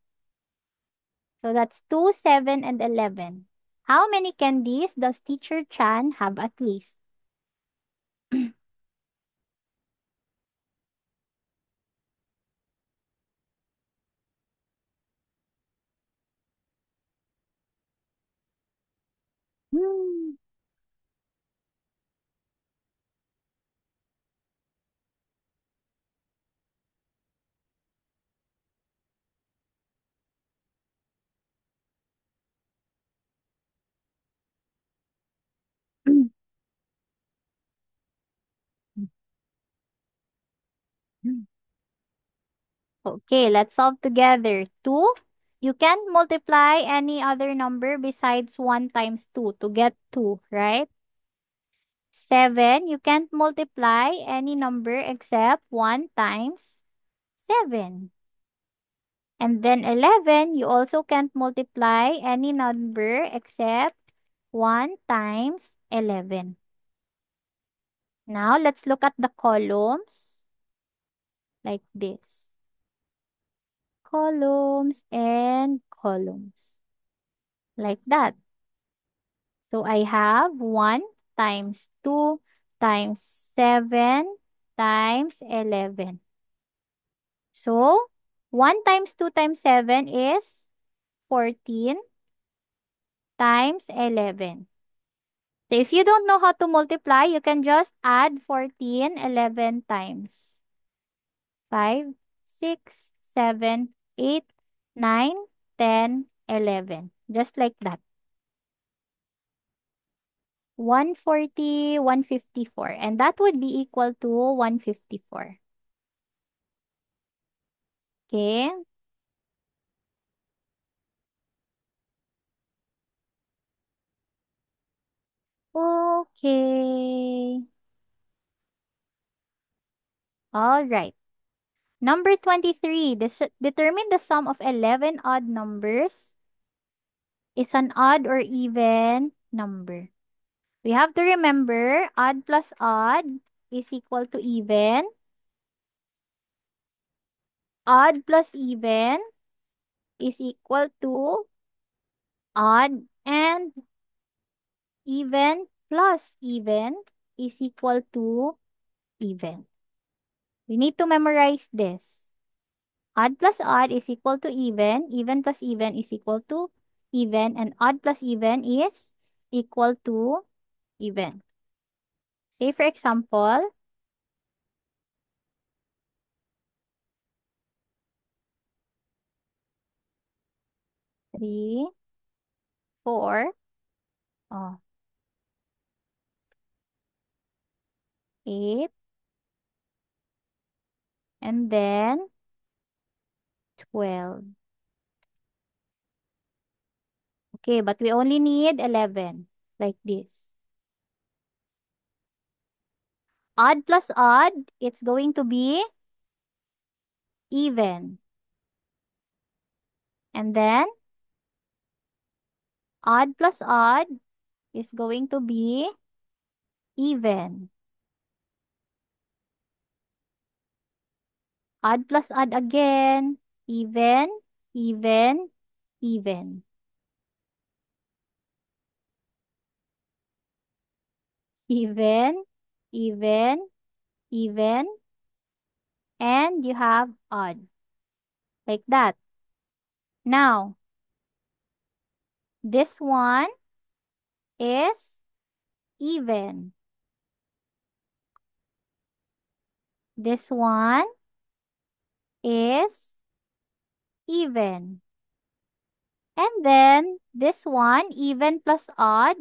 So that's 2, 7, and 11. How many candies does Teacher Chan have at least? Hmm. Okay, let's solve together. 2, you can't multiply any other number besides 1 times 2 to get 2, right? 7, you can't multiply any number except 1 times 7. And then 11, you also can't multiply any number except 1 times 11. Now, let's look at the columns like this. Columns and columns. Like that. So, I have 1 times 2 times 7 times 11. So, 1 times 2 times 7 is 14 times 11. So, if you don't know how to multiply, you can just add 14 11 times. 5, 6, 7, 8, 9, 10, 11. Just like that. 140, 154. And that would be equal to 154. Okay? Okay. All right. Number 23. Determine the sum of 11 odd numbers is an odd or even number. We have to remember odd plus odd is equal to even. Odd plus even is equal to odd, and even plus even is equal to even. We need to memorize this. Odd plus odd is equal to even plus even is equal to even, and odd plus even is equal to even. Say for example, 3, 4, oh, 8, and then 12. Okay, but we only need 11, like this. Odd plus odd, it's going to be even. And then odd plus odd is going to be even. Odd plus odd again, even, even, even. Even, even, even, and you have odd. Like that. Now, this one is even. This one is even. And then this one, even plus odd.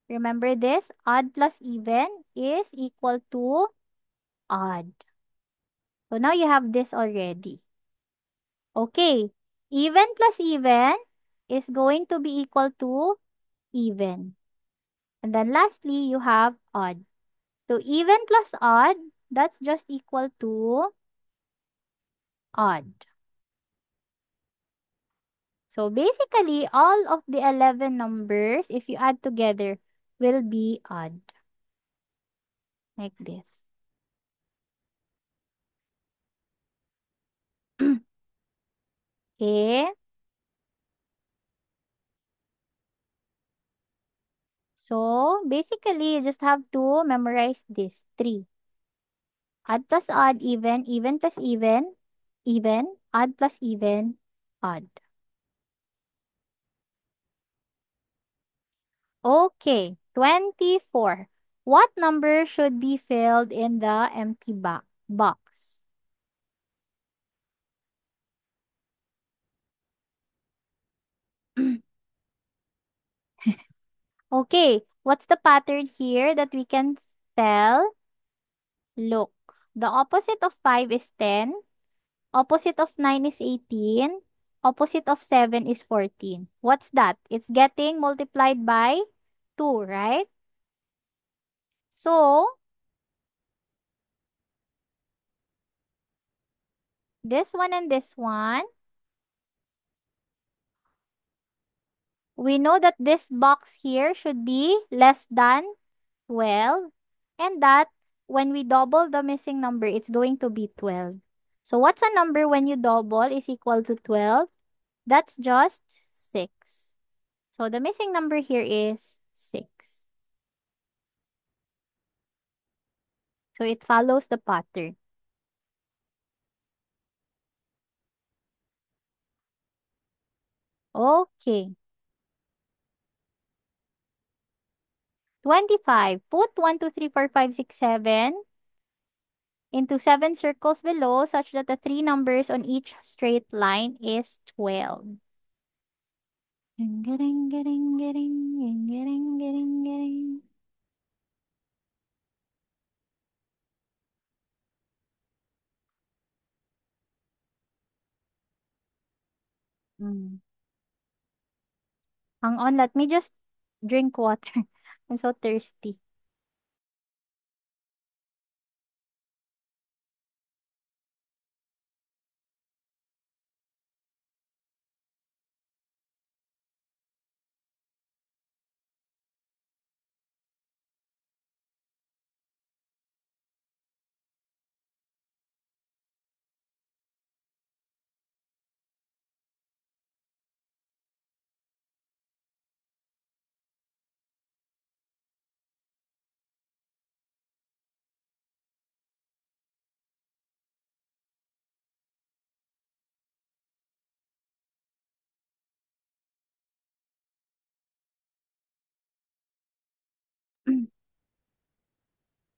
Remember this? Odd plus even is equal to odd. So now you have this already. Okay. Even plus even is going to be equal to even. And then lastly, you have odd. So even plus odd, that's just equal to odd. So basically, all of the 11 numbers, if you add together, will be odd. Like this. Okay. So basically, you just have to memorize this 3. Odd plus odd, even plus even, odd plus even, odd. Okay, 24. What number should be filled in the empty box? Okay, what's the pattern here that we can tell? Look, the opposite of 5 is 10, opposite of 9 is 18, opposite of 7 is 14. What's that? It's getting multiplied by 2, right? So, this one and this one, we know that this box here should be less than 12, and that when we double the missing number, it's going to be 12. So, what's a number when you double is equal to 12? That's just 6. So, the missing number here is 6. So, it follows the pattern. Okay. 25. Put 1, 2, 3, 4, 5, 6, 7 into 7 circles below such that the 3 numbers on each straight line is 12. Ding, ding, ding, ding, ding, ding, ding, ding. Mm. Hang on, let me just drink water. I'm so thirsty.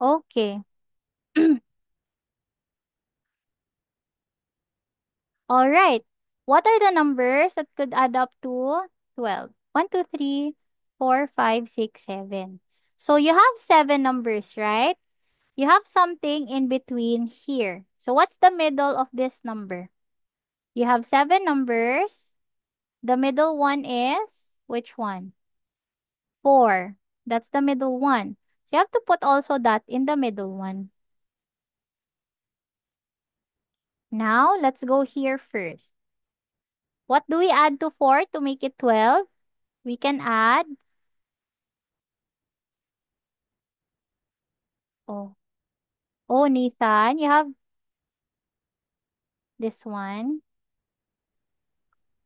Okay. All right. What are the numbers that could add up to 12? 1, 2, 3, 4, 5, 6, 7. So you have 7 numbers, right? You have something in between here. So what's the middle of this number? You have 7 numbers. The middle one is which one? 4. That's the middle one. So you have to put also that in the middle one. Now, let's go here first. What do we add to 4 to make it 12? We can add, oh, oh, Nathan, you have this one.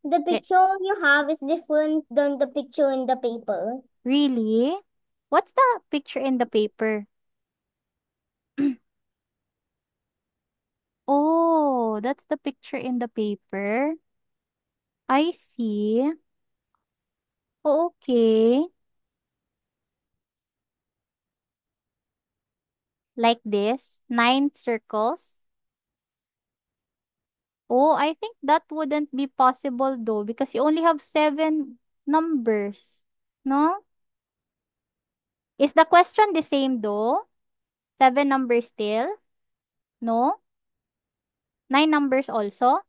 The Eh, picture you have is different than the picture in the paper. really? What's the picture in the paper? Oh, that's the picture in the paper. I see. Oh, okay. Like this, 9 circles. Oh, I think that wouldn't be possible though because you only have 7 numbers. No? Is the question the same though? 7 numbers still? No? 9 numbers also?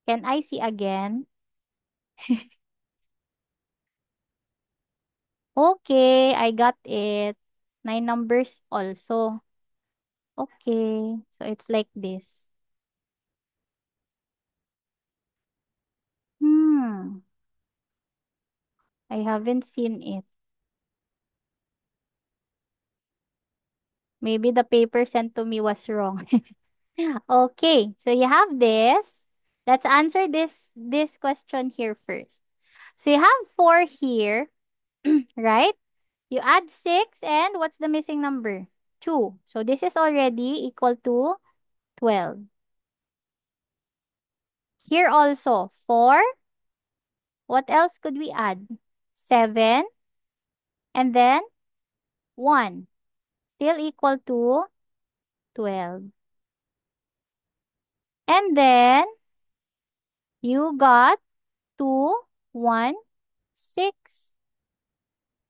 Can I see again? Okay, I got it. 9 numbers also. Okay, so it's like this. Hmm, I haven't seen it. Maybe the paper sent to me was wrong. Okay, so you have this. Let's answer this question here first. So you have 4 here, right? You add 6 and what's the missing number? 2. So this is already equal to 12. Here also, 4. What else could we add? 7 and then 1. Still equal to 12. And then you got 2, 1, 6,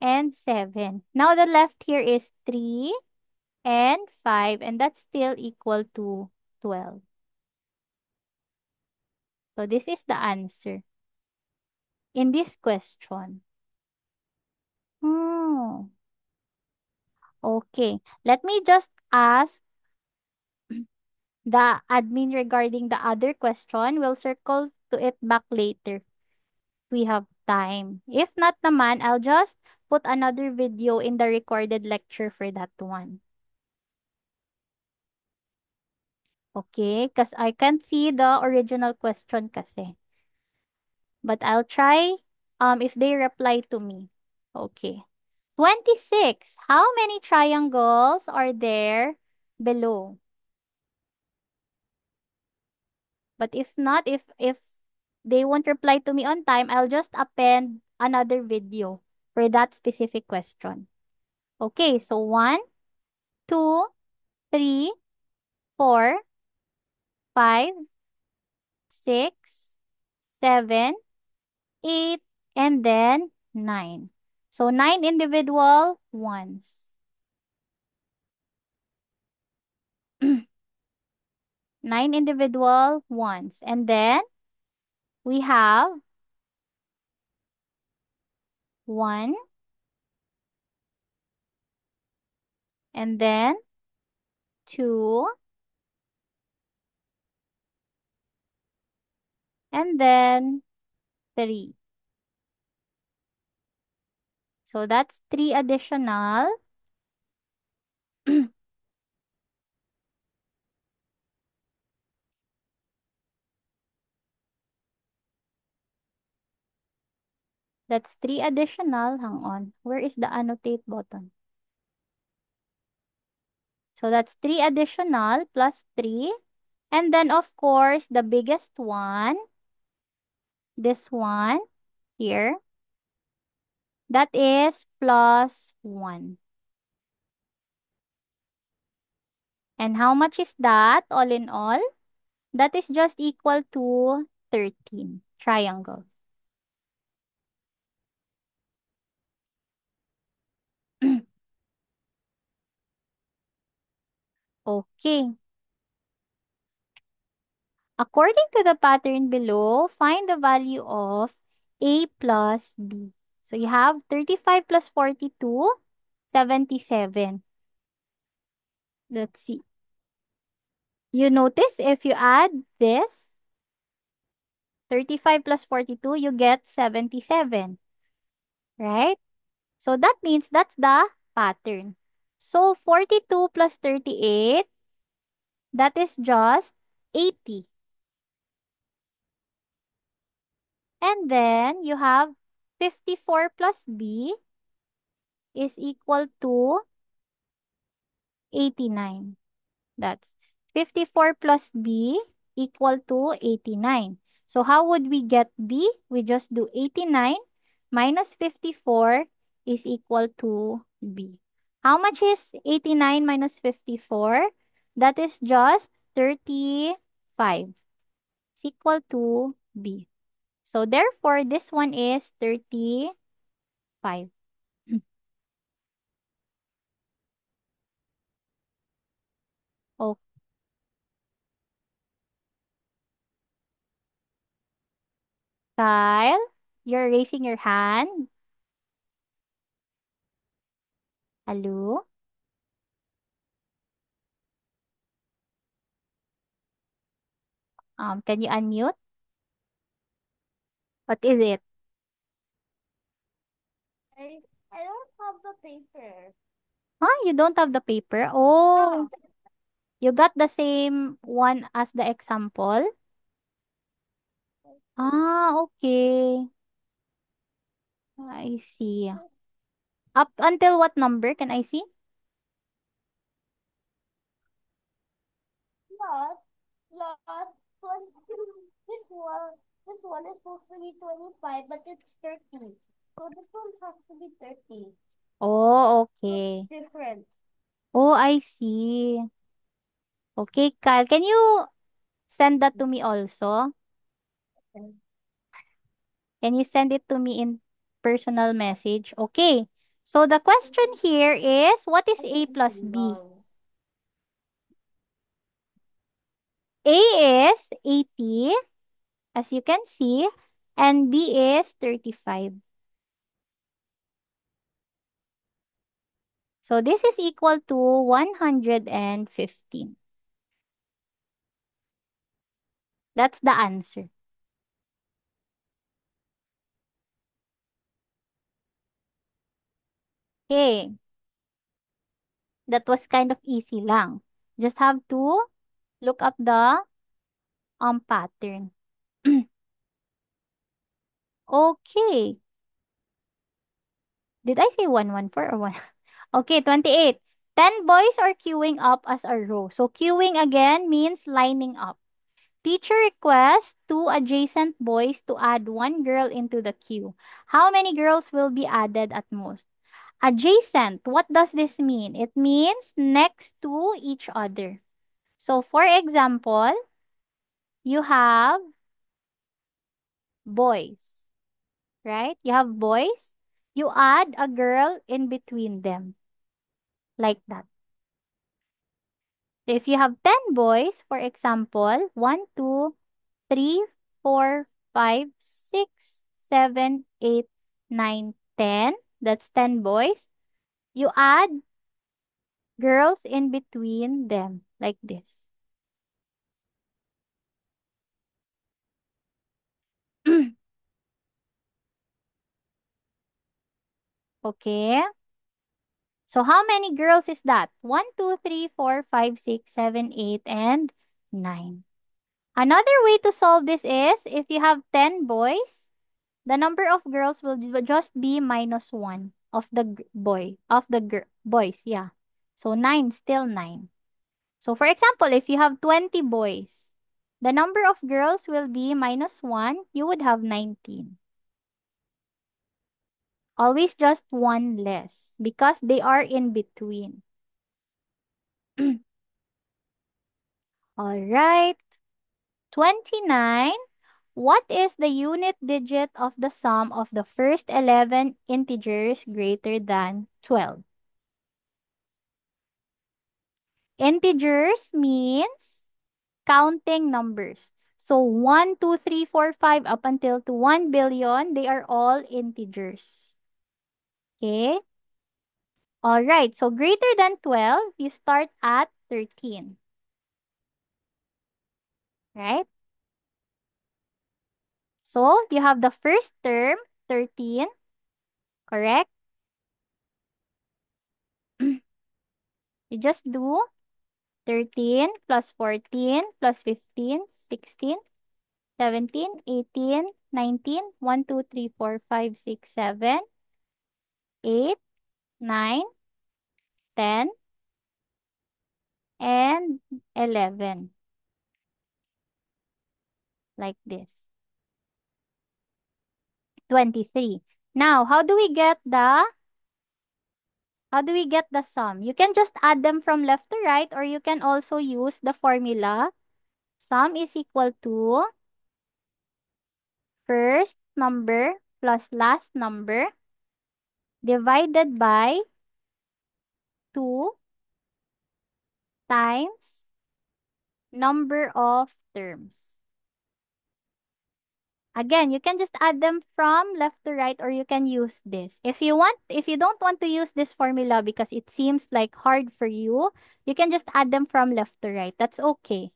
and 7. Now the left here is 3 and 5, and that's still equal to 12. So this is the answer in this question. Oh, okay. Let me just ask the admin regarding the other question. We'll circle to it back later. We have time. If not naman, I'll just put another video in the recorded lecture for that one. Okay? Because I can't see the original question kasi. But I'll try if they reply to me. Okay. 26. How many triangles are there below? But if not, if they won't reply to me on time, I'll just append another video for that specific question. Okay, so 1, 2, 3, 4, 5, 6, 7, 8, and then 9. So 9 individual ones. 9 individual ones. And then we have 1, and then 2, and then 3. So that's 3 additional. That's 3 additional. Hang on. Where is the annotate button? So that's 3 additional plus 3. And then, of course, the biggest one, this one here, that is plus 1. And how much is that all in all? That is just equal to 13 triangles. Okay. According to the pattern below, find the value of A plus B. So you have 35 plus 42, 77. Let's see. You notice if you add this, 35 plus 42, you get 77, right? So that means that's the pattern. So 42 plus 38, that is just 80. And then you have 54 plus B is equal to 89. That's 54 plus B equal to 89. So how would we get B? We just do 89 minus 54 is equal to B. How much is 89 minus 54? That is just 35. It's equal to B. So therefore, this one is 35. Oh, Kyle, you're raising your hand. Hello? Can you unmute? What is it? I, I don't have the paper. Huh? You don't have the paper? Oh, you got the same one as the example? Ah, okay. I see. Up until what number can I see? Plus, plus, plus, this one is supposed to be 25, but it's 30. So this one has to be 30. Oh, So okay. it's different. Oh, I see. Okay, Kyle, can you send that to me also? Can you send it to me in personal message? Okay. So the question here is, what is I A think it's plus B? long. A is 80, as you can see, and B is 35. So this is equal to 115. That's the answer. Okay, that was kind of easy lang. Just have to look up the pattern. Okay. Did I say 114 or 1? Okay, 28. 10 boys are queuing up as a row. So queuing again means lining up. Teacher requests two adjacent boys to add one girl into the queue. How many girls will be added at most? Adjacent, what does this mean? It means next to each other. So for example, you have boys, right? You have boys. You add a girl in between them, like that. So if you have 10 boys, for example, 1, 2, 3, 4, 5, 6, 7, 8, 9, 10. That's 10 boys. You add girls in between them, like this. Okay. So how many girls is that? 1, 2, 3, 4, 5, 6, 7, 8, and 9. Another way to solve this is if you have 10 boys, the number of girls will just be minus 1 of the boys, yeah. So 9, still 9. So for example, if you have 20 boys, the number of girls will be minus 1, you would have 19. Always just one less because they are in between. All right. 29. What is the unit digit of the sum of the first 11 integers greater than 12? Integers means counting numbers. So 1, 2, 3, 4, 5 up until to 1 billion, they are all integers. Okay? All right. So greater than 12, you start at 13. Right? So you have the first term, 13, correct? You just do 13 plus 14 plus 15, 16, 17, 18, 19, 1, 2, 3, 4, 5, 6, 7, 8, 9, 10, and 11. Like this. 23. Now, how do we get the sum? You can just add them from left to right, or you can also use the formula. Sum is equal to first number plus last number divided by 2 times number of terms. Again, you can just add them from left to right, or you can use this. If you don't want to use this formula because it seems like hard for you can just add them from left to right. That's okay.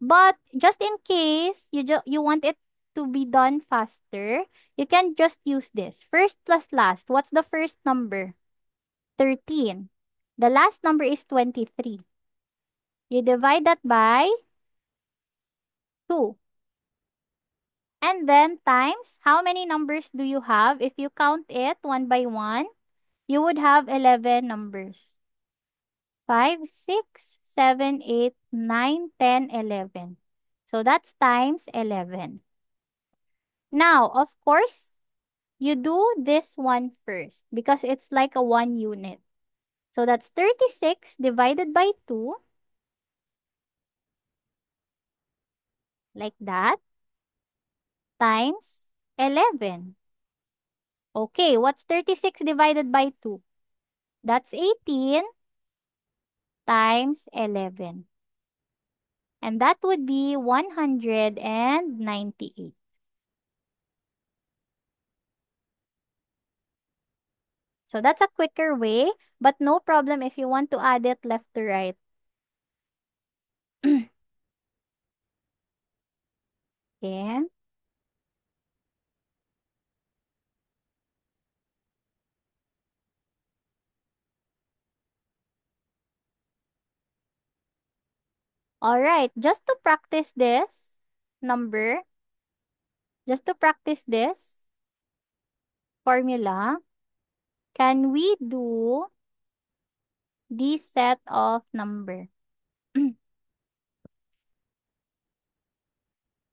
But just in case you want it to be done faster, you can just use this. First plus last. What's the first number? 13. The last number is 23. You divide that by 2. And then times, how many numbers do you have? If you count it one by one, you would have 11 numbers. 5, 6, 7, 8, 9, 10, 11. So that's times 11. Now, of course, you do this one first because it's like a 1 unit. So that's 36 divided by 2, like that, times 11. Okay, what's 36 divided by 2? That's 18 times 11. And that would be 198. So that's a quicker way, but no problem if you want to add it left to right. Okay. All right, number, just to practice this formula, can we do this set of number?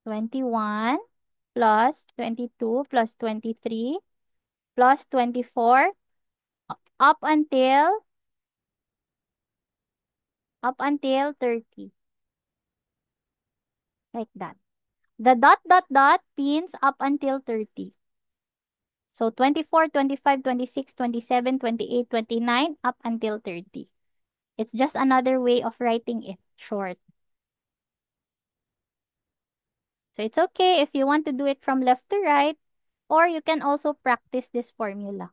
21 plus 22 plus 23 plus 24 up until 30, like that. The dot dot dot means up until 30. So 24, 25, 26, 27, 28, 29 up until 30. It's just another way of writing it short. So it's okay if you want to do it from left to right, or you can also practice this formula.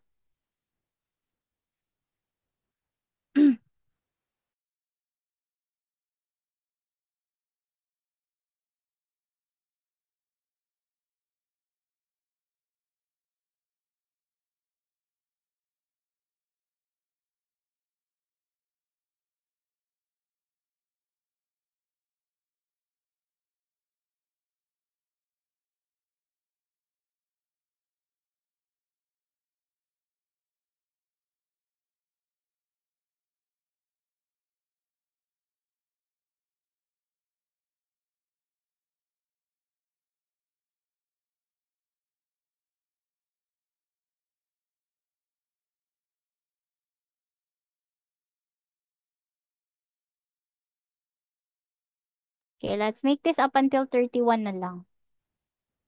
Okay, let's make this up until 31 na lang.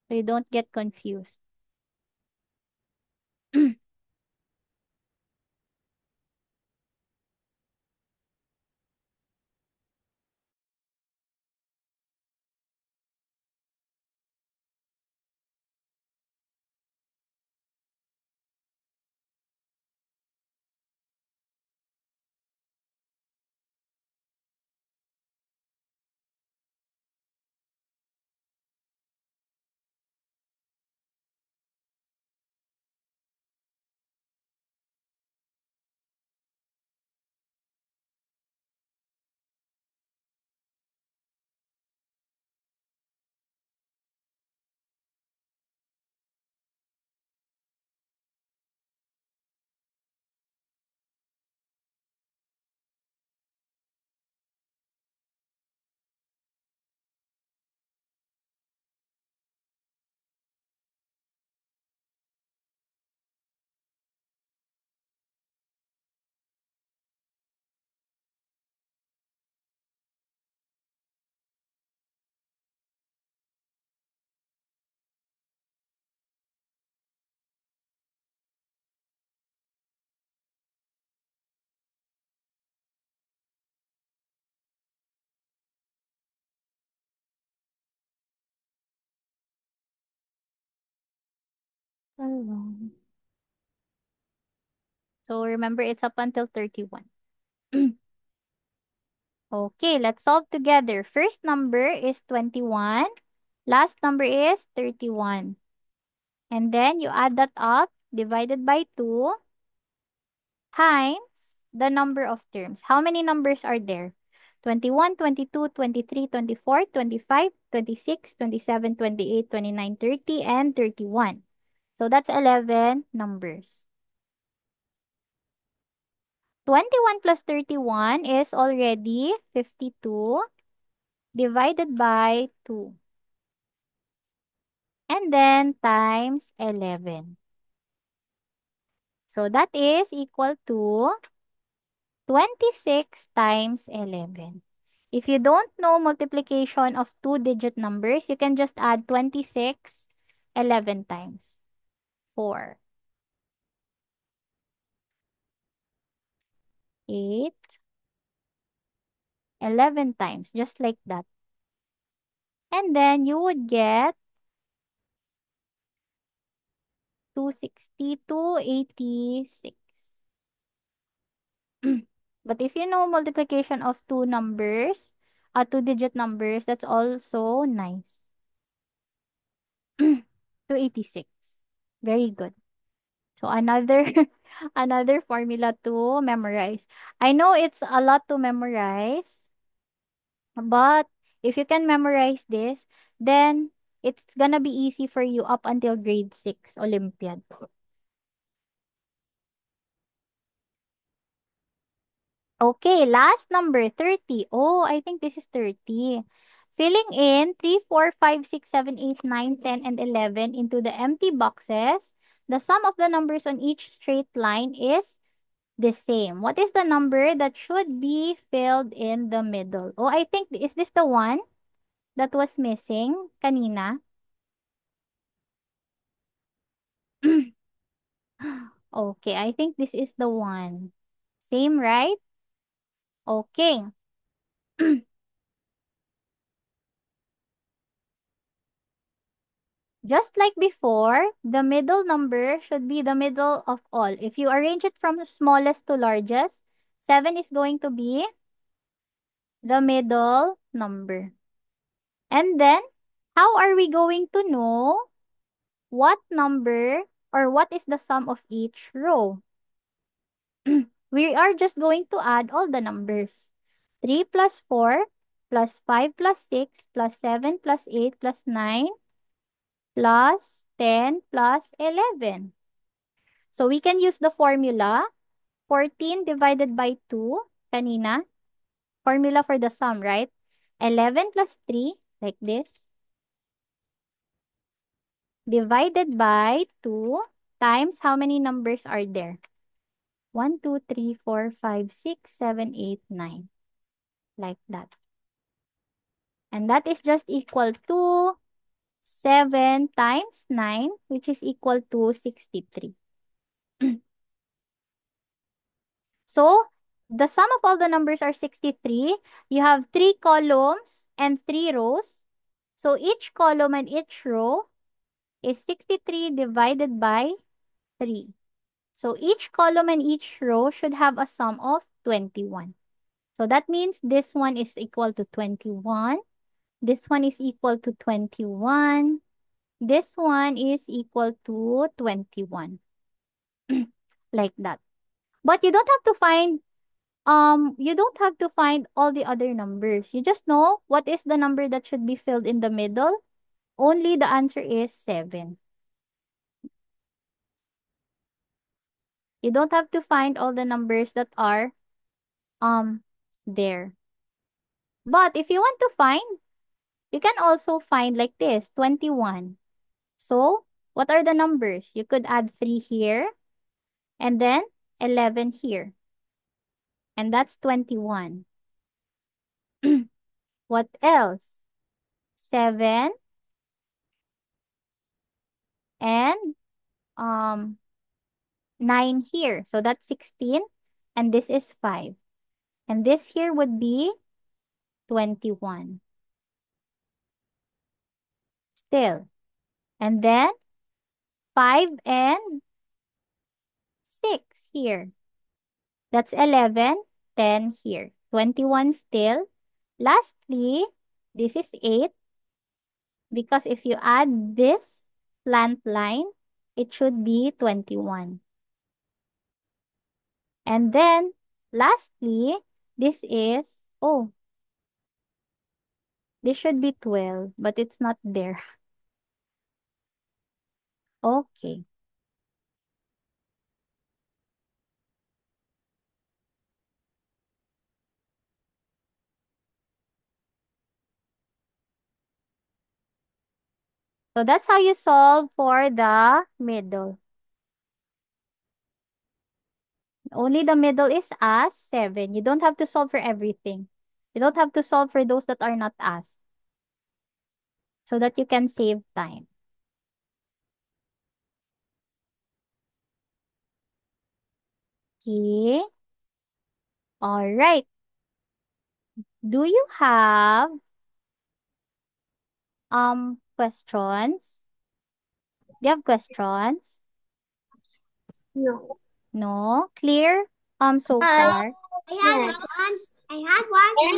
So you don't get confused. alone. So remember, it's up until 31. Okay, let's solve together. First number is 21. Last number is 31. And then you add that up, divided by 2, times the number of terms. How many numbers are there? 21, 22, 23, 24, 25, 26, 27, 28, 29, 30, and 31. So that's 11 numbers. 21 plus 31 is already 52 divided by 2. And then times 11. So that is equal to 26 times 11. If you don't know multiplication of two-digit numbers, you can just add 26 11 times. 4, 8, 11 times, just like that. And then you would get 260 to 86. But if you know multiplication of two numbers, two-digit numbers, that's also nice. 286. Very good. So another another formula to memorize. I know it's a lot to memorize, but if you can memorize this, then it's gonna be easy for you up until grade 6 Olympiad. Okay, last number 30. Oh, I think this is 30. Filling in 3, 4, 5, 6, 7, 8, 9, 10, and 11 into the empty boxes, the sum of the numbers on each straight line is the same. What is the number that should be filled in the middle? Oh, I think, is this the one that was missing kanina? Okay, I think this is the one. Same, right? Okay. Just like before, the middle number should be the middle of all. If you arrange it from smallest to largest, 7 is going to be the middle number. And then, how are we going to know what number or what is the sum of each row? We are just going to add all the numbers. 3 plus 4 plus 5 plus 6 plus 7 plus 8 plus 9 plus 10 plus 11. So we can use the formula 14 divided by 2 kanina. Formula for the sum, right? 11 plus 3 like this divided by 2 times how many numbers are there? 1, 2, 3, 4, 5, 6, 7, 8, 9. Like that. And that is just equal to 7 times 9, which is equal to 63. So, the sum of all the numbers are 63. You have 3 columns and 3 rows. So, each column and each row is 63 divided by 3. So, each column and each row should have a sum of 21. So, that means this one is equal to 21. This one is equal to 21. This one is equal to 21. Like that. But you don't have to find all the other numbers. You just know what is the number that should be filled in the middle. Only the answer is 7. You don't have to find all the numbers that are um there. But if you want to find, you can also find like this, 21. So, what are the numbers? You could add 3 here and then 11 here. And that's 21. What else? 7 and um 9 here. So that's 16 and this is 5. And this here would be 21. Still. And then 5 and 6 here. That's 11, 10 here. 21 still. Lastly, this is 8 because if you add this slant line, it should be 21. And then, lastly, this is, oh, this should be 12, but it's not there. Okay. So that's how you solve for the middle. Only the middle is asked, 7. You don't have to solve for everything. You don't have to solve for those that are not asked so that you can save time. Okay. All right. Do you have questions? Do you have questions? No. No? Clear so Hi. far? I had one. I had one. I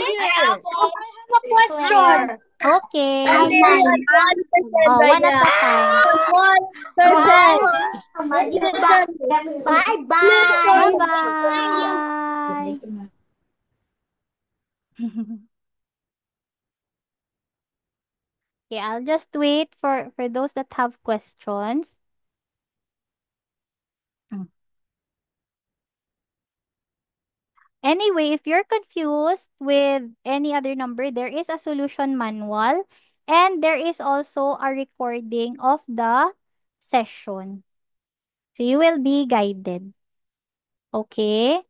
have a Clear. question. Okay. Only Only one. 1% right One at now. a time. 1%. Bye Bye bye. bye. Okay, I'll just wait for those that have questions. Mm. Anyway, if you're confused with any other number, there is a solution manual and there is also a recording of the session. So you will be guided. Okay?